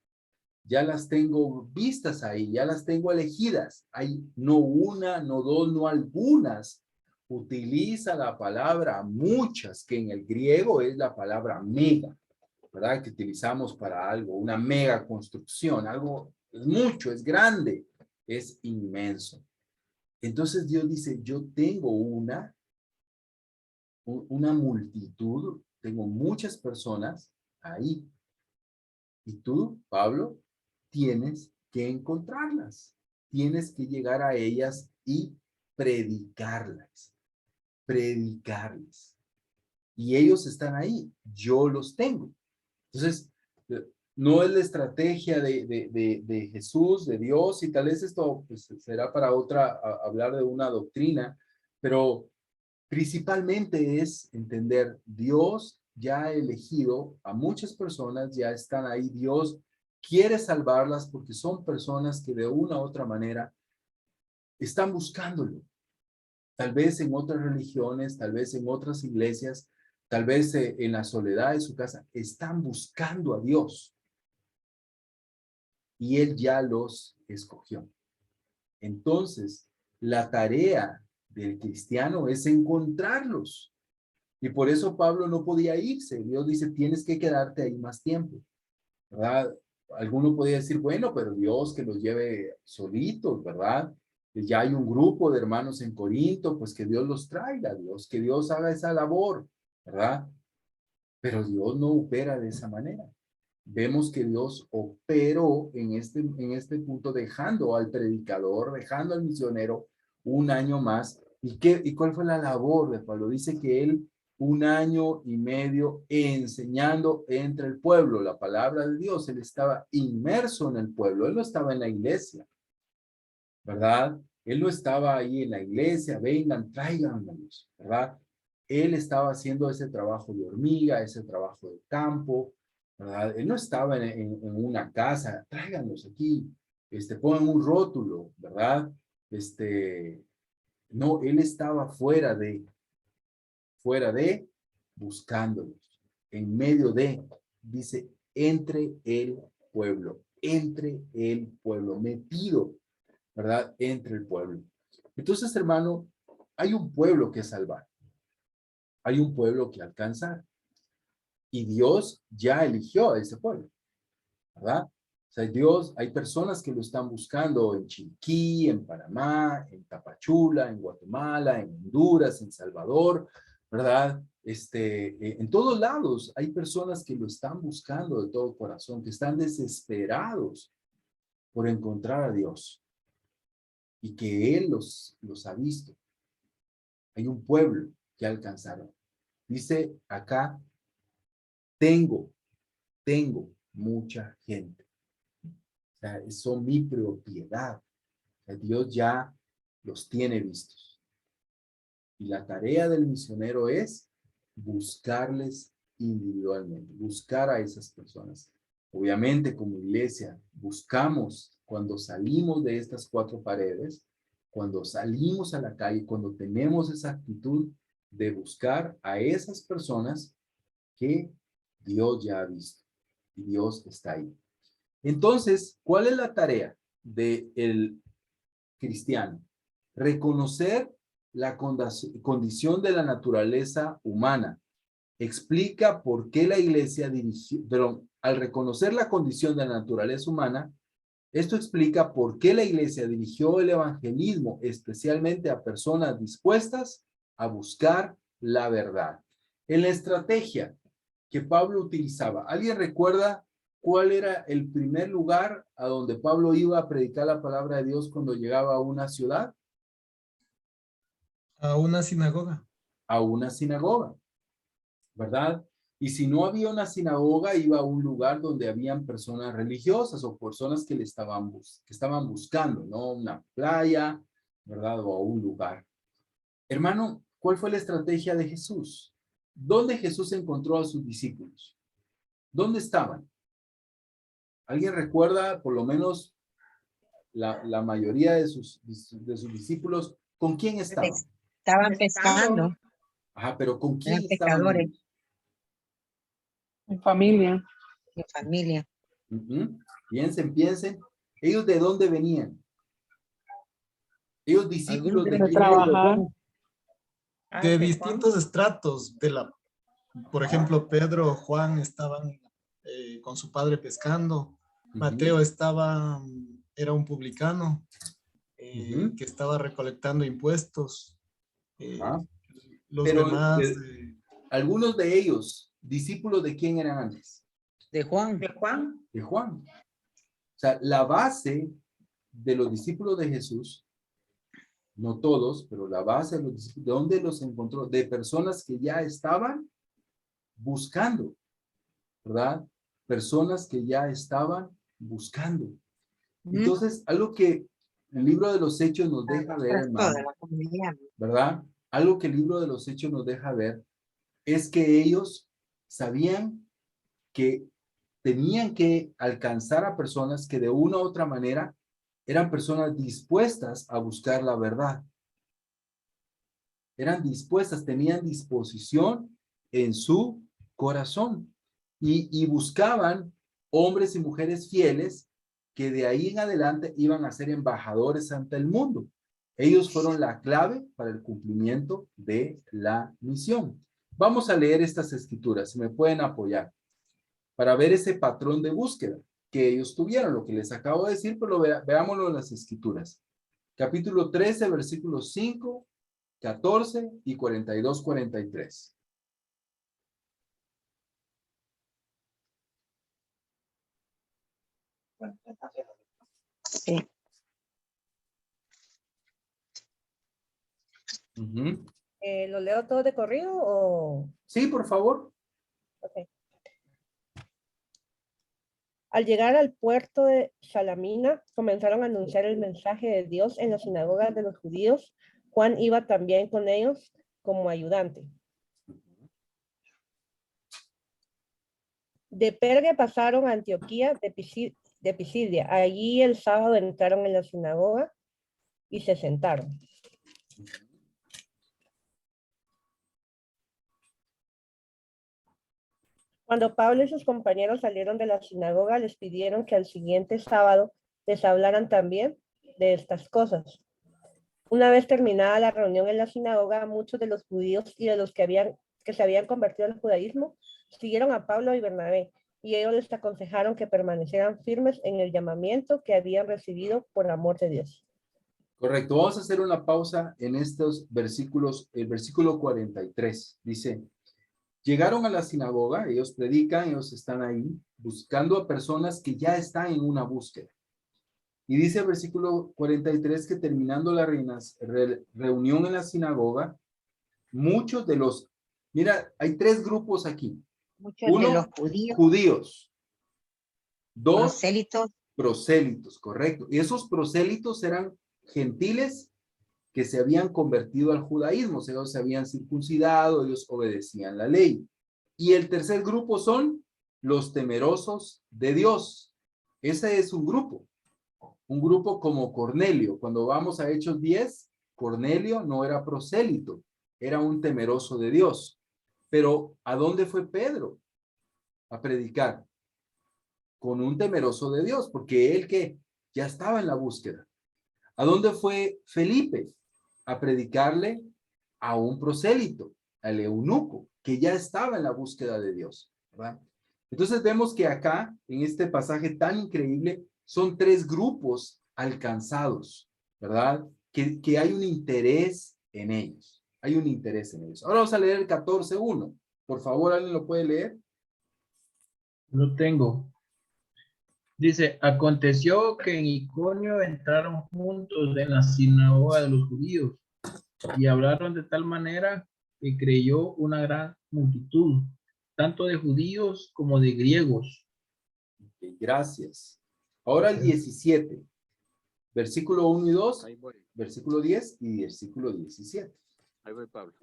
Ya las tengo vistas ahí, ya las tengo elegidas. Hay no una, no dos, no algunas. Utiliza la palabra muchas, que en el griego es la palabra mega, ¿verdad? Que utilizamos para algo, una mega construcción, algo es mucho, es grande, es inmenso. Entonces Dios dice, yo tengo una multitud, tengo muchas personas ahí. Y tú, Pablo, tienes que encontrarlas. Tienes que llegar a ellas y predicarlas. Predicarles. Y ellos están ahí. Yo los tengo. Entonces, no es la estrategia de Jesús, de Dios, y tal vez esto pues, será para hablar de una doctrina, pero principalmente es entender, Dios ya ha elegido a muchas personas, ya están ahí, Dios quiere salvarlas porque son personas que de una u otra manera están buscándolo. Tal vez en otras religiones, tal vez en otras iglesias, tal vez en la soledad de su casa, están buscando a Dios. Y Él ya los escogió. Entonces, la tarea del cristiano es encontrarlos. Y por eso Pablo no podía irse. Dios dice, tienes que quedarte ahí más tiempo, ¿verdad? Alguno podría decir, bueno, pero Dios que los lleve solitos, ¿verdad? Ya hay un grupo de hermanos en Corinto, pues que Dios los traiga, Dios, que Dios haga esa labor, ¿verdad? Pero Dios no opera de esa manera. Vemos que Dios operó en este punto, dejando al predicador, dejando al misionero un año más. ¿Y cuál fue la labor de Pablo? Dice que él 1 año y medio enseñando entre el pueblo la palabra de Dios. Él estaba inmerso en el pueblo, él no estaba en la iglesia, ¿verdad? Él no estaba ahí en la iglesia, vengan, tráiganlos, ¿verdad? Él estaba haciendo ese trabajo de hormiga, ese trabajo de campo, ¿verdad? Él no estaba en una casa, tráiganlos aquí, pongan un rótulo, ¿verdad? No, él estaba fuera de, buscándolos, en medio de, dice, entre el pueblo, metido, ¿verdad? Entre el pueblo. Entonces, hermano, hay un pueblo que salvar, hay un pueblo que alcanzar, y Dios ya eligió a ese pueblo, ¿verdad? O sea, Dios, hay personas que lo están buscando en Chiriquí, en Panamá, en Tapachula, en Guatemala, en Honduras, en Salvador, ¿verdad? En todos lados hay personas que lo están buscando de todo corazón, que están desesperados por encontrar a Dios y que Él los ha visto. Hay un pueblo que alcanzaron. Dice acá, tengo mucha gente. O sea, son mi propiedad. O sea, Dios ya los tiene vistos. Y la tarea del misionero es buscarles individualmente, buscar a esas personas. Obviamente, como iglesia, buscamos cuando salimos de estas 4 paredes, cuando salimos a la calle, cuando tenemos esa actitud de buscar a esas personas que Dios ya ha visto y Dios está ahí. Entonces, ¿cuál es la tarea del cristiano? Reconocer la condición de la naturaleza humana. Explica por qué la iglesia al reconocer la condición de la naturaleza humana, esto explica por qué la iglesia dirigió el evangelismo especialmente a personas dispuestas a buscar la verdad. En la estrategia que Pablo utilizaba, ¿alguien recuerda cuál era el primer lugar a donde Pablo iba a predicar la palabra de Dios cuando llegaba a una ciudad? A una sinagoga. A una sinagoga, ¿verdad? Y si no había una sinagoga, iba a un lugar donde habían personas religiosas o personas que estaban buscando, ¿no? Una playa, ¿verdad? O a un lugar. Hermano, ¿cuál fue la estrategia de Jesús? ¿Dónde Jesús encontró a sus discípulos? ¿Dónde estaban? ¿Alguien recuerda, por lo menos, la mayoría de sus discípulos, con quién estaban? Estaban pescando. Ajá, pero ¿con quién Eran estaban pescadores. ellos? En familia. En familia. Piensen. ¿Ellos de dónde venían? Ellos discípulos de De quién trabajar. De distintos estratos por ejemplo, Pedro o Juan estaban con su padre pescando. Mateo era un publicano que estaba recolectando impuestos. Los Pero demás. algunos de ellos, discípulos de quién eran antes? De Juan. De Juan. De Juan. O sea, la base de los discípulos de Jesús, no todos, pero la base de los discípulos, ¿de dónde los encontró? De personas que ya estaban buscando, ¿verdad? Personas que ya estaban buscando. Entonces, algo que el libro de los Hechos nos deja ver, hermano, ¿verdad? Algo que el libro de los Hechos nos deja ver es que ellos sabían que tenían que alcanzar a personas que de una u otra manera eran personas dispuestas a buscar la verdad. Eran dispuestas, tenían disposición en su corazón y buscaban hombres y mujeres fieles que de ahí en adelante iban a ser embajadores ante el mundo. Ellos fueron la clave para el cumplimiento de la misión. Vamos a leer estas escrituras, si me pueden apoyar, para ver ese patrón de búsqueda que ellos tuvieron, lo que les acabo de decir, pero veámoslo en las escrituras. Capítulo 13, versículos 5, 14 y 42, 43. Sí. ¿Lo leo todo de corrido o...? Sí, por favor. Okay. Al llegar al puerto de Salamina, comenzaron a anunciar el mensaje de Dios en las sinagogas de los judíos. Juan iba también con ellos como ayudante. De Perge pasaron a Antioquía de Pisidia. Allí el sábado entraron en la sinagoga y se sentaron. Cuando Pablo y sus compañeros salieron de la sinagoga, les pidieron que al siguiente sábado les hablaran también de estas cosas. Una vez terminada la reunión en la sinagoga, muchos de los judíos y de los que se habían convertido al judaísmo siguieron a Pablo y Bernabé, y ellos les aconsejaron que permanecieran firmes en el llamamiento que habían recibido por amor de Dios. Correcto. Vamos a hacer una pausa en estos versículos. El versículo 43 dice: llegaron a la sinagoga, ellos predican, ellos están ahí buscando a personas que ya están en una búsqueda. Y dice el versículo 43 que terminando la reunión en la sinagoga, muchos de los, mira, hay tres grupos aquí. Muchos Uno, de los judíos. Dos, prosélitos, correcto. Y esos prosélitos eran gentiles que se habían convertido al judaísmo, o sea, ellos se habían circuncidado, ellos obedecían la ley. Y el tercer grupo son los temerosos de Dios. Ese es un grupo como Cornelio. Cuando vamos a Hechos 10, Cornelio no era prosélito, era un temeroso de Dios. Pero ¿a dónde fue Pedro a predicar? Con un temeroso de Dios, porque él que ya estaba en la búsqueda. ¿A dónde fue Felipe? A predicarle a un prosélito, al eunuco, que ya estaba en la búsqueda de Dios, ¿verdad? Entonces vemos que acá, en este pasaje tan increíble, son tres grupos alcanzados, ¿verdad? Que hay un interés en ellos. Hay un interés en ellos. Ahora vamos a leer el 14:1. Por favor, ¿alguien lo puede leer? Lo tengo. Dice, aconteció que en Iconio entraron juntos en la sinagoga de los judíos y hablaron de tal manera que creyó una gran multitud, tanto de judíos como de griegos. Okay, gracias. Ahora el 17, versículo 1 y 2, versículo 10 y versículo 17. Ahí voy, Pablo.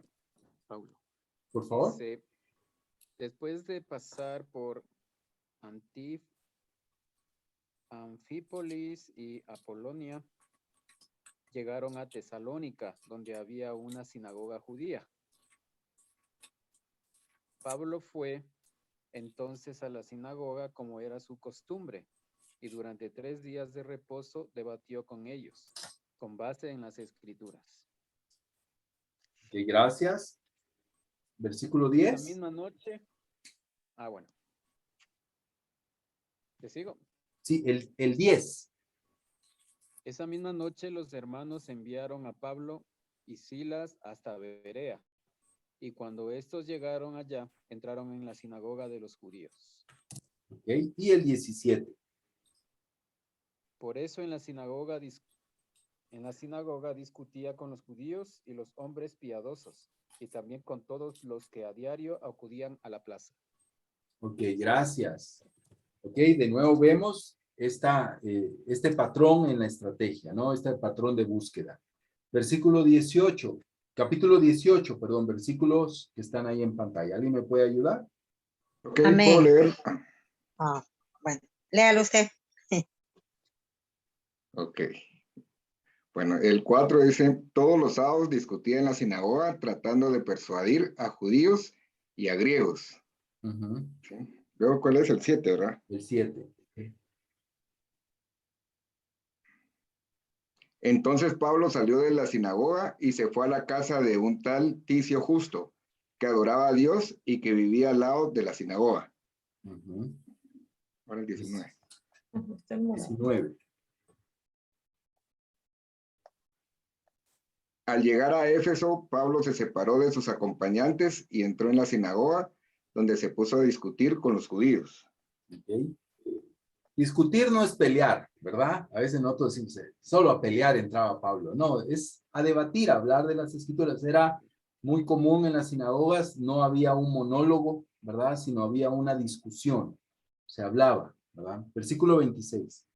Por favor. Dice, después de pasar por Anfípolis y Apolonia, llegaron a Tesalónica, donde había una sinagoga judía. Pablo fue entonces a la sinagoga como era su costumbre, y durante 3 días de reposo debatió con ellos, con base en las Escrituras. Ok, gracias. Versículo 10. Esa misma noche, bueno. ¿Te sigo? Sí, el 10. Esa misma noche los hermanos enviaron a Pablo y Silas hasta Berea, y cuando estos llegaron allá, entraron en la sinagoga de los judíos. Ok, y el 17. Por eso en la sinagoga discutía con los judíos y los hombres piadosos, y también con todos los que a diario acudían a la plaza. Ok, gracias. Ok, de nuevo vemos este patrón en la estrategia, ¿no? Este patrón de búsqueda. Versículo 18, capítulo 18, perdón, versículos que están ahí en pantalla. ¿Alguien me puede ayudar? Ok, Amén. puedo leer. Bueno, léalo usted. Ok. Bueno, el 4 dice, todos los sábados discutía en la sinagoga tratando de persuadir a judíos y a griegos. ¿Sí? Luego, ¿cuál es el 7, verdad? El 7. Entonces Pablo salió de la sinagoga y se fue a la casa de un tal Ticio Justo, que adoraba a Dios y que vivía al lado de la sinagoga. Ahora el 19. 19. Al llegar a Éfeso, Pablo se separó de sus acompañantes y entró en la sinagoga, donde se puso a discutir con los judíos. Okay. Discutir no es pelear, ¿verdad? A veces nosotros decimos, solo a pelear entraba Pablo. No, es a debatir, a hablar de las escrituras. Era muy común en las sinagogas, no había un monólogo, ¿verdad? Sino había una discusión. Se hablaba, ¿verdad? Versículo 26.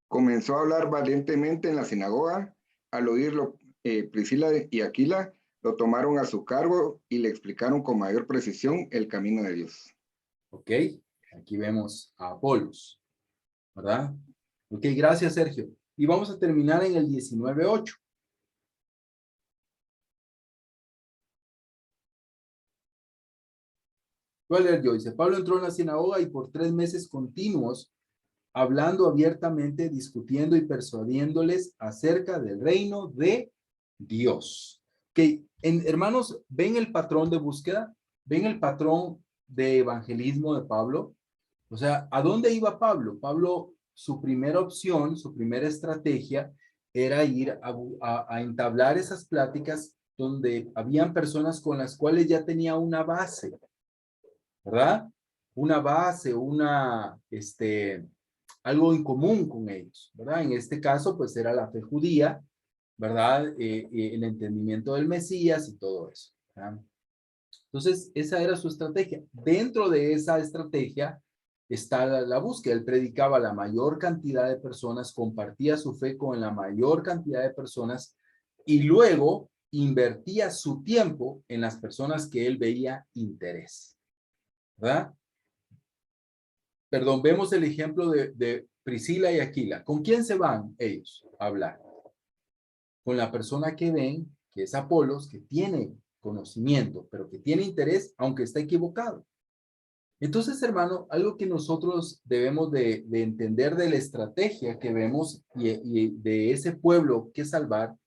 Comenzó a hablar valientemente en la sinagoga. Al oírlo, Priscila y Aquila lo tomaron a su cargo y le explicaron con mayor precisión el camino de Dios. Ok, aquí vemos a Apolos, ¿verdad? Ok, gracias, Sergio. Y vamos a terminar en el 19:8. Voy a leer yo. Dice, Pablo entró en la sinagoga y por 3 meses continuos, hablando abiertamente, discutiendo y persuadiéndoles acerca del reino de Dios. Que, hermanos, ¿ven el patrón de búsqueda? ¿Ven el patrón de evangelismo de Pablo? O sea, ¿a dónde iba Pablo? Pablo, su primera opción, su primera estrategia era ir a entablar esas pláticas donde habían personas con las cuales ya tenía una base, ¿verdad? Una base, algo en común con ellos, ¿verdad? En este caso, pues era la fe judía, ¿verdad? El entendimiento del Mesías y todo eso, ¿verdad? Entonces, esa era su estrategia. Dentro de esa estrategia está la búsqueda. Él predicaba a la mayor cantidad de personas, compartía su fe con la mayor cantidad de personas y luego invertía su tiempo en las personas que él veía interés, ¿verdad? Perdón, vemos el ejemplo de Priscila y Aquila. ¿Con quién se van ellos a hablar? Con la persona que ven, que es Apolos, que tiene conocimiento, pero que tiene interés, aunque está equivocado. Entonces, hermano, algo que nosotros debemos de entender de la estrategia que vemos y de ese pueblo que salvar,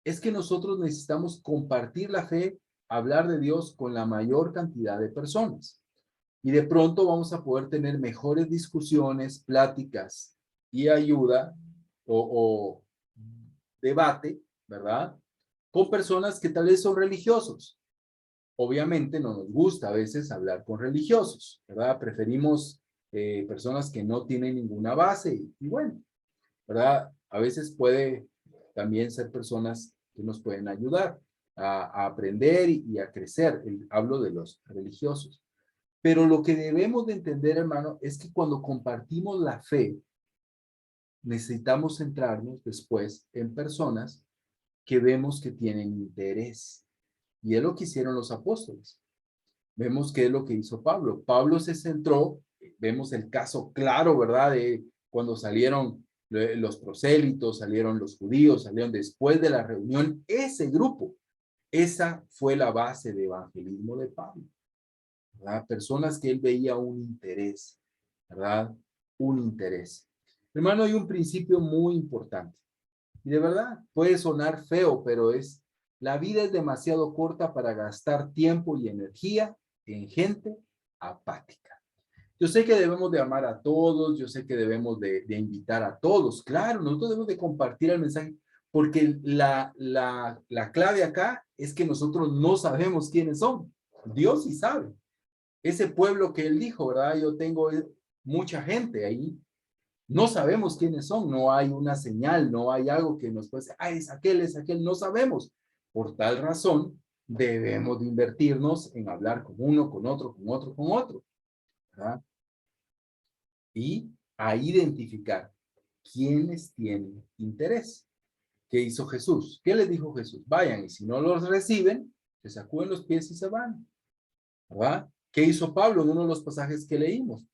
es que nosotros necesitamos compartir la fe, hablar de Dios con la mayor cantidad de personas. Y de pronto vamos a poder tener mejores discusiones, pláticas y ayuda o debate, ¿verdad? Con personas que tal vez son religiosos. Obviamente no nos gusta a veces hablar con religiosos, ¿verdad? Preferimos personas que no tienen ninguna base y bueno, ¿verdad? A veces puede también ser personas que nos pueden ayudar a aprender y a crecer. Hablo de los religiosos. Pero lo que debemos de entender, hermano, es que cuando compartimos la fe, necesitamos centrarnos después en personas que vemos que tienen interés. Y es lo que hicieron los apóstoles. Vemos qué es lo que hizo Pablo. Pablo se centró, vemos el caso claro, ¿verdad? De cuando salieron los prosélitos, salieron los judíos, salieron después de la reunión, ese grupo, esa fue la base de evangelismo de Pablo. ¿verdad? Personas que él veía un interés, ¿verdad? Un interés. Hermano, hay un principio muy importante. Y de verdad, puede sonar feo, pero la vida es demasiado corta para gastar tiempo y energía en gente apática. Yo sé que debemos de amar a todos, yo sé que debemos de invitar a todos. Claro, nosotros debemos de compartir el mensaje, porque la clave acá es que nosotros no sabemos quiénes son. Dios sí sabe. Ese pueblo que él dijo, ¿verdad? Yo tengo mucha gente ahí. No sabemos quiénes son, no hay una señal, no hay algo que nos pueda decir, es aquel, no sabemos. Por tal razón, debemos de invertirnos en hablar con uno, con otro, con otro, con otro, ¿verdad? Y a identificar quiénes tienen interés. ¿Qué hizo Jesús? ¿Qué les dijo Jesús? Vayan, y si no los reciben, se sacuden los pies y se van, ¿verdad? ¿Qué hizo Pablo en uno de los pasajes que leímos?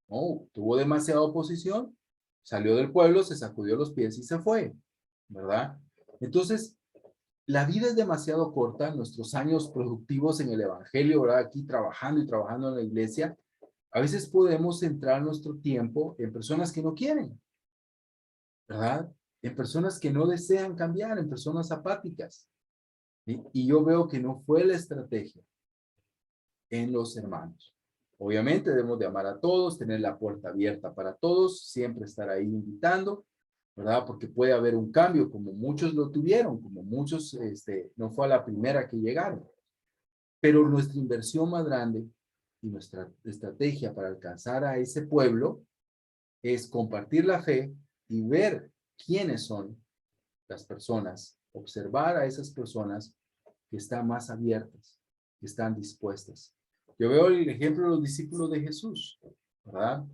No, tuvo demasiada oposición, salió del pueblo, se sacudió los pies y se fue, ¿verdad? Entonces, la vida es demasiado corta, nuestros años productivos en el evangelio, ¿verdad? Aquí trabajando y trabajando en la iglesia, a veces podemos centrar nuestro tiempo en personas que no quieren, ¿verdad? En personas que no desean cambiar, en personas apáticas. ¿Sí? Y yo veo que no fue la estrategia en los hermanos. Obviamente debemos de amar a todos, tener la puerta abierta para todos, siempre estar ahí invitando, ¿verdad? Porque puede haber un cambio, como muchos lo tuvieron, como muchos, no fue a la primera que llegaron. Pero nuestra inversión más grande y nuestra estrategia para alcanzar a ese pueblo es compartir la fe y ver quiénes son las personas, observar a esas personas que están más abiertas, que están dispuestas. Yo veo el ejemplo de los discípulos de Jesús, ¿verdad?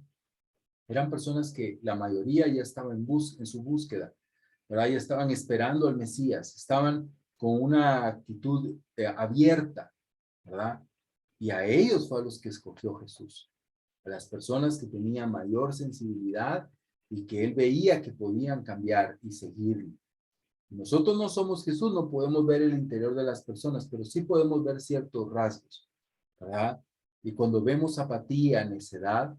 Eran personas que la mayoría ya estaban en su búsqueda, ¿verdad? Ya estaban esperando al Mesías, estaban con una actitud abierta, ¿verdad? Y a ellos fue a los que escogió Jesús, a las personas que tenían mayor sensibilidad y que él veía que podían cambiar y seguirlo. Nosotros no somos Jesús, no podemos ver el interior de las personas, pero sí podemos ver ciertos rasgos, ¿verdad? Y cuando vemos apatía, necedad,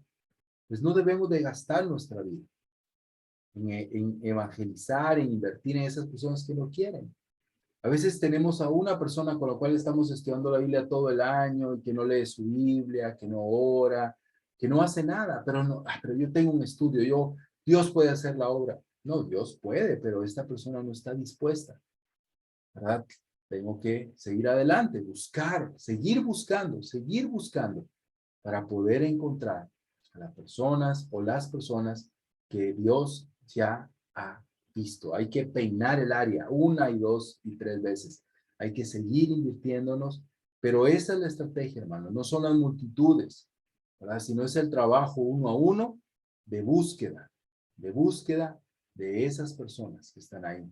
pues no debemos de gastar nuestra vida en evangelizar, en invertir en esas personas que no quieren. A veces tenemos a una persona con la cual estamos estudiando la Biblia todo el año y que no lee su Biblia, que no ora, que no hace nada, pero yo tengo un estudio, Dios puede hacer la obra. No, Dios puede, pero esta persona no está dispuesta, ¿verdad? Tengo que seguir adelante, buscar, seguir buscando para poder encontrar a las personas o las personas que Dios ya ha visto. Hay que peinar el área 1 y 2 y 3 veces. Hay que seguir invirtiéndonos, pero esa es la estrategia, hermano. No son las multitudes, ¿verdad? Sino es el trabajo 1 a 1 de búsqueda de esas personas que están ahí.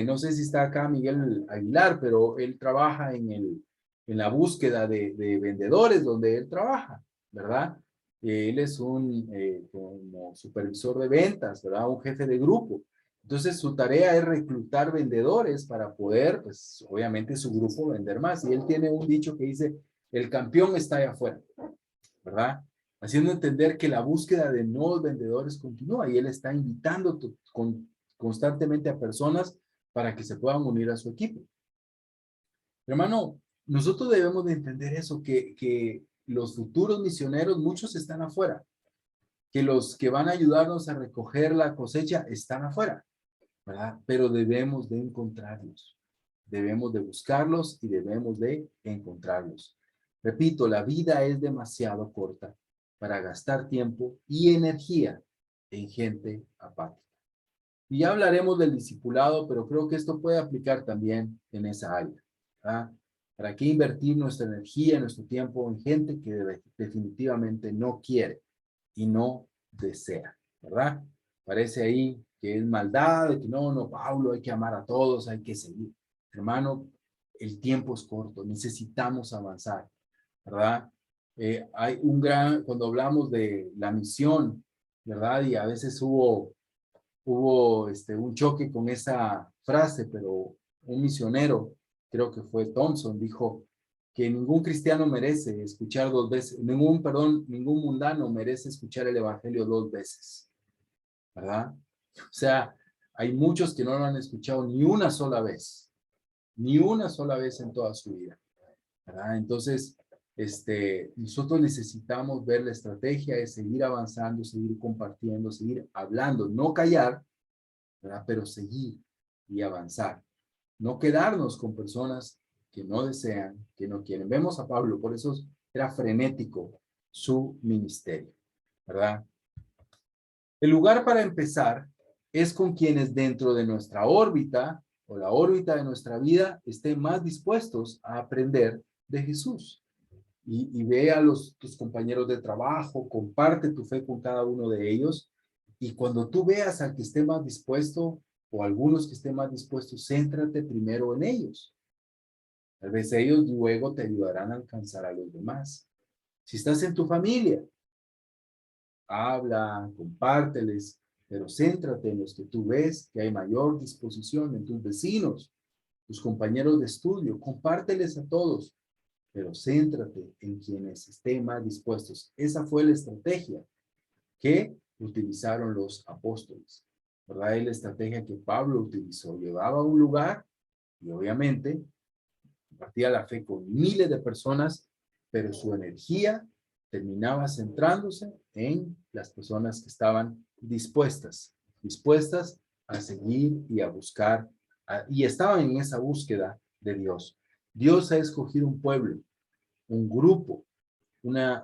No sé si está acá Miguel Aguilar, pero él trabaja en la búsqueda de vendedores donde él trabaja, ¿verdad? Él es como supervisor de ventas, ¿verdad? Un jefe de grupo. Entonces su tarea es reclutar vendedores para poder, pues obviamente su grupo vender más. Y él tiene un dicho que dice, el campeón está allá afuera, ¿verdad? Haciendo entender que la búsqueda de nuevos vendedores continúa y él está invitando constantemente a personas para que se puedan unir a su equipo. Hermano, nosotros debemos de entender eso, que los futuros misioneros, muchos están afuera, que los que van a ayudarnos a recoger la cosecha están afuera, ¿verdad? Pero debemos de encontrarlos, debemos de buscarlos y debemos de encontrarlos. Repito, la vida es demasiado corta para gastar tiempo y energía en gente apática. Y ya hablaremos del discipulado, pero creo que esto puede aplicar también en esa área, ¿verdad? ¿Para qué invertir nuestra energía, nuestro tiempo en gente que definitivamente no quiere y no desea, ¿verdad? Parece ahí que es maldad, de que no, Pablo, hay que amar a todos, hay que seguir. Hermano, el tiempo es corto, necesitamos avanzar, ¿verdad? Hay cuando hablamos de la misión, ¿verdad? Y a veces hubo un choque con esa frase, pero un misionero, creo que fue Thompson, dijo, que ningún cristiano merece escuchar 2 veces, ningún mundano merece escuchar el evangelio 2 veces, ¿verdad? O sea, hay muchos que no lo han escuchado ni una sola vez en toda su vida, ¿verdad? Entonces, nosotros necesitamos ver la estrategia de seguir avanzando, seguir compartiendo, seguir hablando, no callar, ¿verdad? Pero seguir y avanzar. No quedarnos con personas que no desean, que no quieren. Vemos a Pablo, por eso era frenético su ministerio, ¿verdad? El lugar para empezar es con quienes dentro de nuestra órbita o la órbita de nuestra vida estén más dispuestos a aprender de Jesús. Y ve a tus compañeros de trabajo, comparte tu fe con cada uno de ellos, y cuando tú veas al que esté más dispuesto o algunos que estén más dispuestos, céntrate primero en ellos. Tal vez ellos luego te ayudarán a alcanzar a los demás. Si estás en tu familia, habla, compárteles, pero céntrate en los que tú ves que hay mayor disposición, en tus vecinos, tus compañeros de estudio, compárteles a todos, pero céntrate en quienes estén más dispuestos. Esa fue la estrategia que utilizaron los apóstoles, ¿verdad? Es la estrategia que Pablo utilizó. Llevaba a un lugar y obviamente compartía la fe con miles de personas, pero su energía terminaba centrándose en las personas que estaban dispuestas a seguir y a buscar, y estaban en esa búsqueda de Dios. Dios ha escogido un pueblo, un grupo,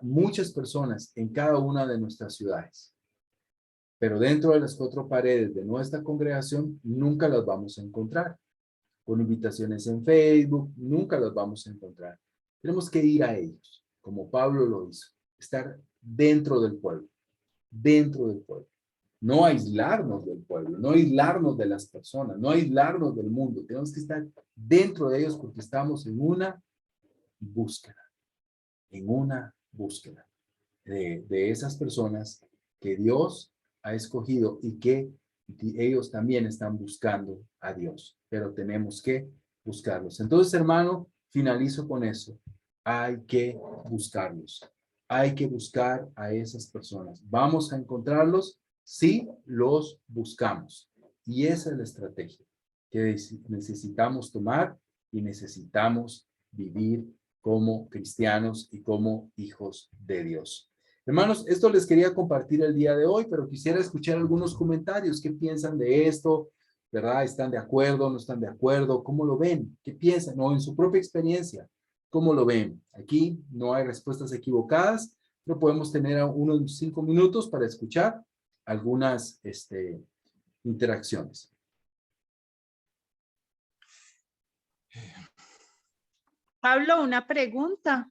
muchas personas en cada una de nuestras ciudades. Pero dentro de las 4 paredes de nuestra congregación nunca las vamos a encontrar. Con invitaciones en Facebook, nunca las vamos a encontrar. Tenemos que ir a ellos, como Pablo lo hizo, estar dentro del pueblo, no aislarnos del pueblo, no aislarnos de las personas, no aislarnos del mundo. Tenemos que estar dentro de ellos porque estamos en una búsqueda de esas personas que Dios ha escogido y que ellos también están buscando a Dios, pero tenemos que buscarlos. Entonces, hermano, finalizo con eso. Hay que buscarlos. Hay que buscar a esas personas. ¿Vamos a encontrarlos? Sí, los buscamos. Y esa es la estrategia que necesitamos tomar y necesitamos vivir como cristianos y como hijos de Dios. Hermanos, esto les quería compartir el día de hoy, pero quisiera escuchar algunos comentarios. ¿Qué piensan de esto? ¿Verdad? ¿Están de acuerdo? ¿No están de acuerdo? ¿Cómo lo ven? ¿Qué piensan? O en su propia experiencia, ¿cómo lo ven? Aquí no hay respuestas equivocadas, pero podemos tener unos 5 minutos para escuchar algunas interacciones. Pablo, una pregunta.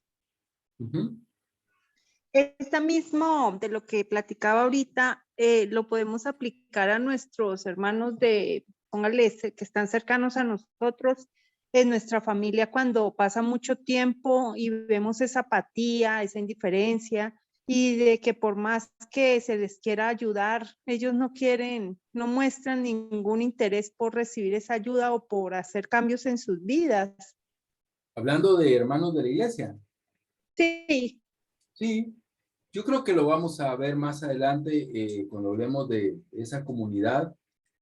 Esta mismo de lo que platicaba ahorita, lo podemos aplicar a nuestros hermanos póngale, que están cercanos a nosotros, en nuestra familia, cuando pasa mucho tiempo y vemos esa apatía, esa indiferencia, y de que por más que se les quiera ayudar, ellos no muestran ningún interés por recibir esa ayuda o por hacer cambios en sus vidas. Hablando de hermanos de la iglesia. Sí. Sí, yo creo que lo vamos a ver más adelante cuando hablemos de esa comunidad,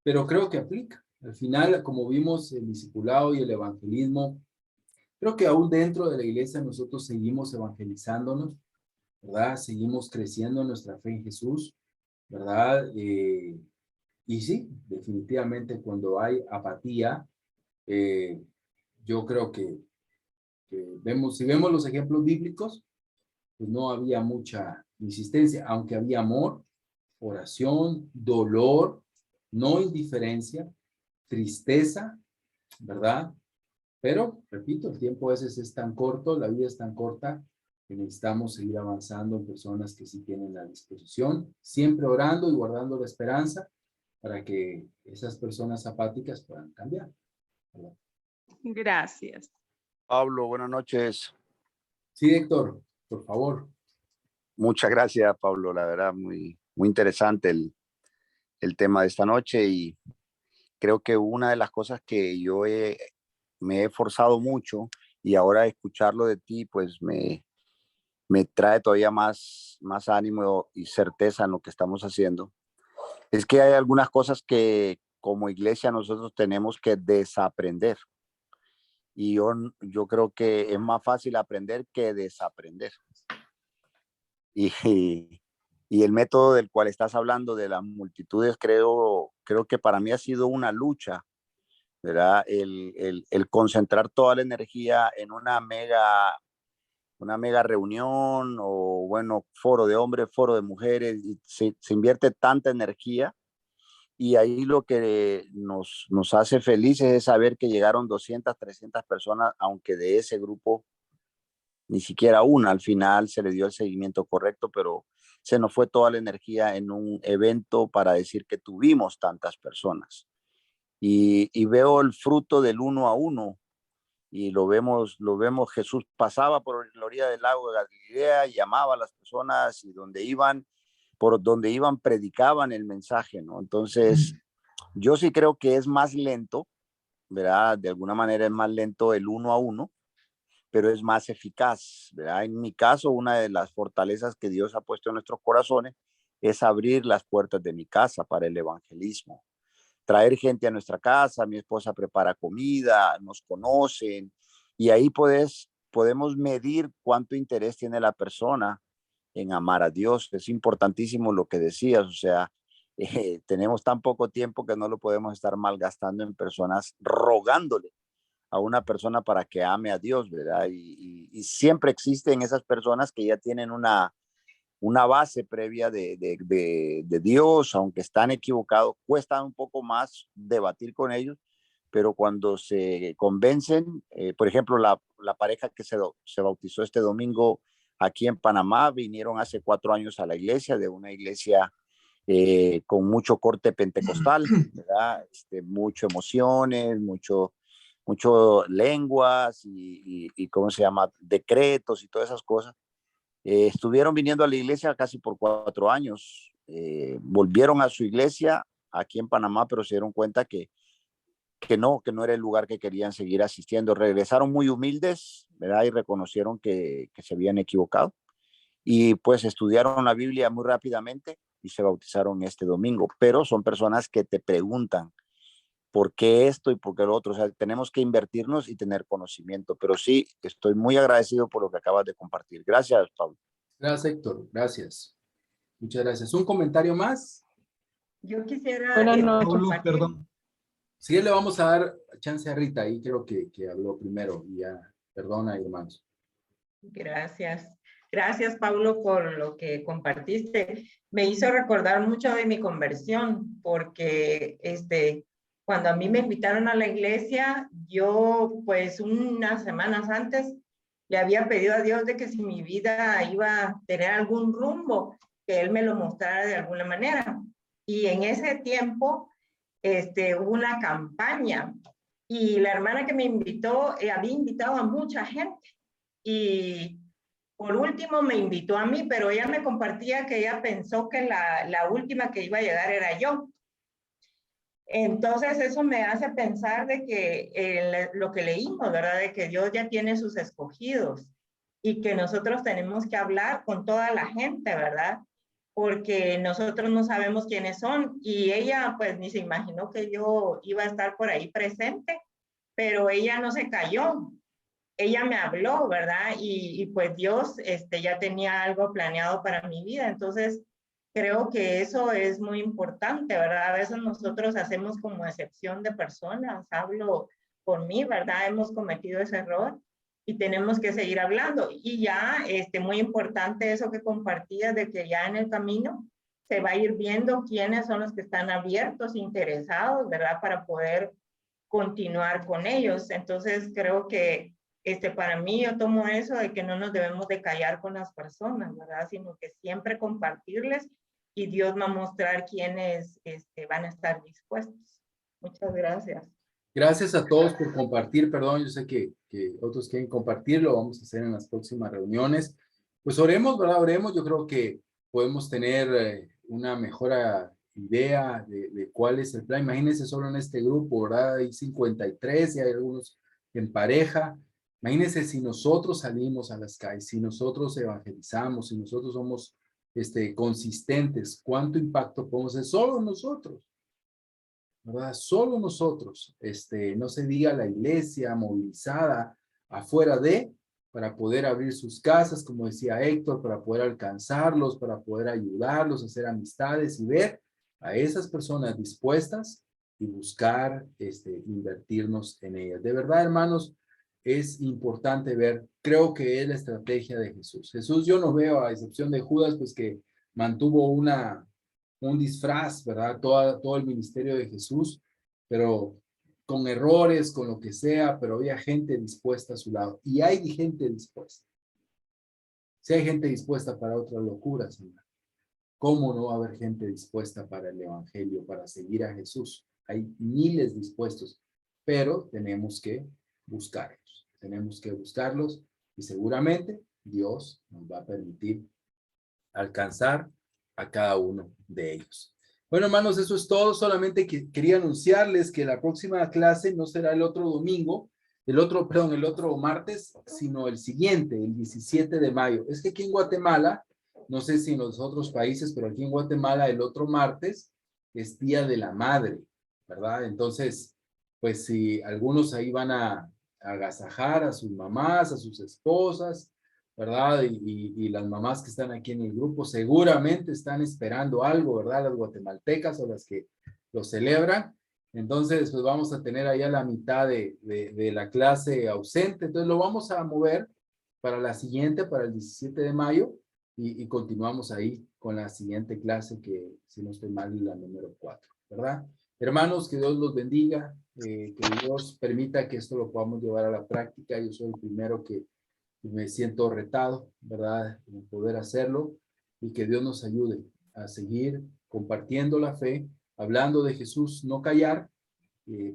pero creo que aplica. Al final, como vimos el discipulado y el evangelismo, creo que aún dentro de la iglesia nosotros seguimos evangelizándonos, ¿verdad? Seguimos creciendo en nuestra fe en Jesús, ¿verdad? Y sí, definitivamente cuando hay apatía, yo creo que si vemos los ejemplos bíblicos, pues no había mucha insistencia, aunque había amor, oración, dolor, no indiferencia, tristeza, ¿verdad? Pero, repito, el tiempo a veces es tan corto, la vida es tan corta, que necesitamos seguir avanzando en personas que sí tienen la disposición, siempre orando y guardando la esperanza para que esas personas apáticas puedan cambiar, ¿verdad? Gracias. Pablo, buenas noches. Sí, Héctor, por favor. Muchas gracias, Pablo. La verdad, muy interesante el tema de esta noche, y creo que una de las cosas que me he esforzado mucho y ahora escucharlo de ti, pues me trae todavía más ánimo y certeza en lo que estamos haciendo. Es que hay algunas cosas que como iglesia nosotros tenemos que desaprender. Y yo creo que es más fácil aprender que desaprender. Y el método del cual estás hablando de las multitudes, creo que para mí ha sido una lucha, ¿verdad? El concentrar toda la energía en una mega reunión o, bueno, foro de hombres, foro de mujeres, y se invierte tanta energía. Y ahí lo que nos hace felices es saber que llegaron 200, 300 personas, aunque de ese grupo ni siquiera una al final se le dio el seguimiento correcto, pero se nos fue toda la energía en un evento para decir que tuvimos tantas personas. Y veo el fruto del 1 a 1, y lo vemos, Jesús pasaba por la orilla del lago de Galilea y llamaba a las personas, y por donde iban predicaban el mensaje, ¿no? Entonces, yo sí creo que es más lento, ¿verdad? De alguna manera es más lento el 1 a 1, pero es más eficaz, ¿verdad? En mi caso, una de las fortalezas que Dios ha puesto en nuestros corazones es abrir las puertas de mi casa para el evangelismo. Traer gente a nuestra casa, mi esposa prepara comida, nos conocen, y ahí podemos medir cuánto interés tiene la persona en amar a Dios. Es importantísimo lo que decías, o sea, tenemos tan poco tiempo que no lo podemos estar malgastando en personas rogándole a una persona para que ame a Dios, ¿verdad? Y siempre existen esas personas que ya tienen una base previa de Dios, aunque están equivocados, cuesta un poco más debatir con ellos, pero cuando se convencen, por ejemplo, la pareja que se bautizó este domingo aquí en Panamá, vinieron hace 4 años a la iglesia, de una iglesia con mucho corte pentecostal, ¿verdad? Mucho emociones, mucho lenguas y ¿cómo se llama? Decretos y todas esas cosas. Estuvieron viniendo a la iglesia casi por 4 años. Volvieron a su iglesia aquí en Panamá, pero se dieron cuenta que no era el lugar que querían seguir asistiendo. Regresaron muy humildes, ¿verdad? Y reconocieron que se habían equivocado. Y pues estudiaron la Biblia muy rápidamente y se bautizaron este domingo. Pero son personas que te preguntan, ¿por qué esto y por qué lo otro? O sea, tenemos que invertirnos y tener conocimiento. Pero sí, estoy muy agradecido por lo que acabas de compartir. Gracias, Pablo. Gracias, Héctor. Gracias. Muchas gracias. ¿Un comentario más? Yo quisiera Buenas noches. compartir. Perdón. Sí, le vamos a dar chance a Rita. Ahí creo que habló primero. Y ya, perdona, hermanos. Gracias. Gracias, Pablo, por lo que compartiste. Me hizo recordar mucho de mi conversión, porque cuando a mí me invitaron a la iglesia, yo pues unas semanas antes le había pedido a Dios de que si mi vida iba a tener algún rumbo, que Él me lo mostrara de alguna manera. Y en ese tiempo hubo una campaña y la hermana que me invitó había invitado a mucha gente. Y por último me invitó a mí, pero ella me compartía que ella pensó que la última que iba a llegar era yo. Entonces eso me hace pensar de que lo que leímos, ¿verdad? De que Dios ya tiene sus escogidos y que nosotros tenemos que hablar con toda la gente, ¿verdad? Porque nosotros no sabemos quiénes son, y ella pues ni se imaginó que yo iba a estar por ahí presente, pero ella no se cayó. Ella me habló, ¿verdad? Y pues Dios ya tenía algo planeado para mi vida. Entonces, creo que eso es muy importante, ¿verdad? A veces nosotros hacemos como excepción de personas. Hablo por mí, ¿verdad? Hemos cometido ese error y tenemos que seguir hablando. Y ya, muy importante eso que compartías, de que ya en el camino se va a ir viendo quiénes son los que están abiertos, interesados, ¿verdad? Para poder continuar con ellos. Entonces, creo que para mí yo tomo eso de que no nos debemos de callar con las personas, ¿verdad? Sino que siempre compartirles, y Dios va a mostrar quiénes van a estar dispuestos. Muchas gracias. Gracias a todos por compartir. Perdón, yo sé que otros quieren compartir, lo vamos a hacer en las próximas reuniones. Pues oremos, ¿verdad? Oremos. Yo creo que podemos tener una mejor idea de cuál es el plan. Imagínense solo en este grupo, ¿verdad? Hay 53 y hay algunos en pareja. Imagínense si nosotros salimos a las calles, si nosotros evangelizamos, si nosotros somos consistentes, ¿cuánto impacto podemos hacer? Solo nosotros, ¿verdad? Solo nosotros, no se diga la iglesia movilizada afuera para poder abrir sus casas, como decía Héctor, para poder alcanzarlos, para poder ayudarlos, hacer amistades y ver a esas personas dispuestas y buscar invertirnos en ellas. De verdad, hermanos, es importante ver, creo que es la estrategia de Jesús. Jesús, yo no veo, a excepción de Judas, pues que mantuvo un disfraz, ¿verdad? Todo el ministerio de Jesús, pero con errores, con lo que sea, pero había gente dispuesta a su lado. Y hay gente dispuesta. Si hay gente dispuesta para otras locuras, hermano, ¿cómo no va a haber gente dispuesta para el evangelio, para seguir a Jesús? Hay miles dispuestos, pero tenemos que buscarlos. Tenemos que buscarlos y seguramente Dios nos va a permitir alcanzar a cada uno de ellos. Bueno, hermanos, eso es todo. Solamente quería anunciarles que la próxima clase no será el otro domingo, el otro martes, sino el siguiente, el 17 de mayo. Es que aquí en Guatemala, no sé si en los otros países, pero aquí en Guatemala el otro martes es Día de la Madre, ¿verdad? Entonces, pues si algunos ahí van a agasajar a sus mamás, a sus esposas, ¿verdad? Y las mamás que están aquí en el grupo seguramente están esperando algo, ¿verdad? Las guatemaltecas o las que lo celebran. Entonces, pues vamos a tener allá la mitad de la clase ausente. Entonces, lo vamos a mover para la siguiente, para el 17 de mayo, y continuamos ahí con la siguiente clase que, si no estoy mal, la número 4, ¿verdad? Hermanos, que Dios los bendiga, que Dios permita que esto lo podamos llevar a la práctica. Yo soy el primero que me siento retado, ¿verdad?, en poder hacerlo, y que Dios nos ayude a seguir compartiendo la fe, hablando de Jesús, no callar,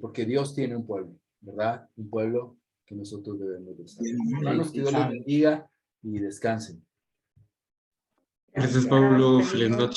porque Dios tiene un pueblo, ¿verdad? Un pueblo que nosotros debemos de saber. Hermanos, que Dios los bendiga y descansen. Gracias, Pablo. Feliz noche.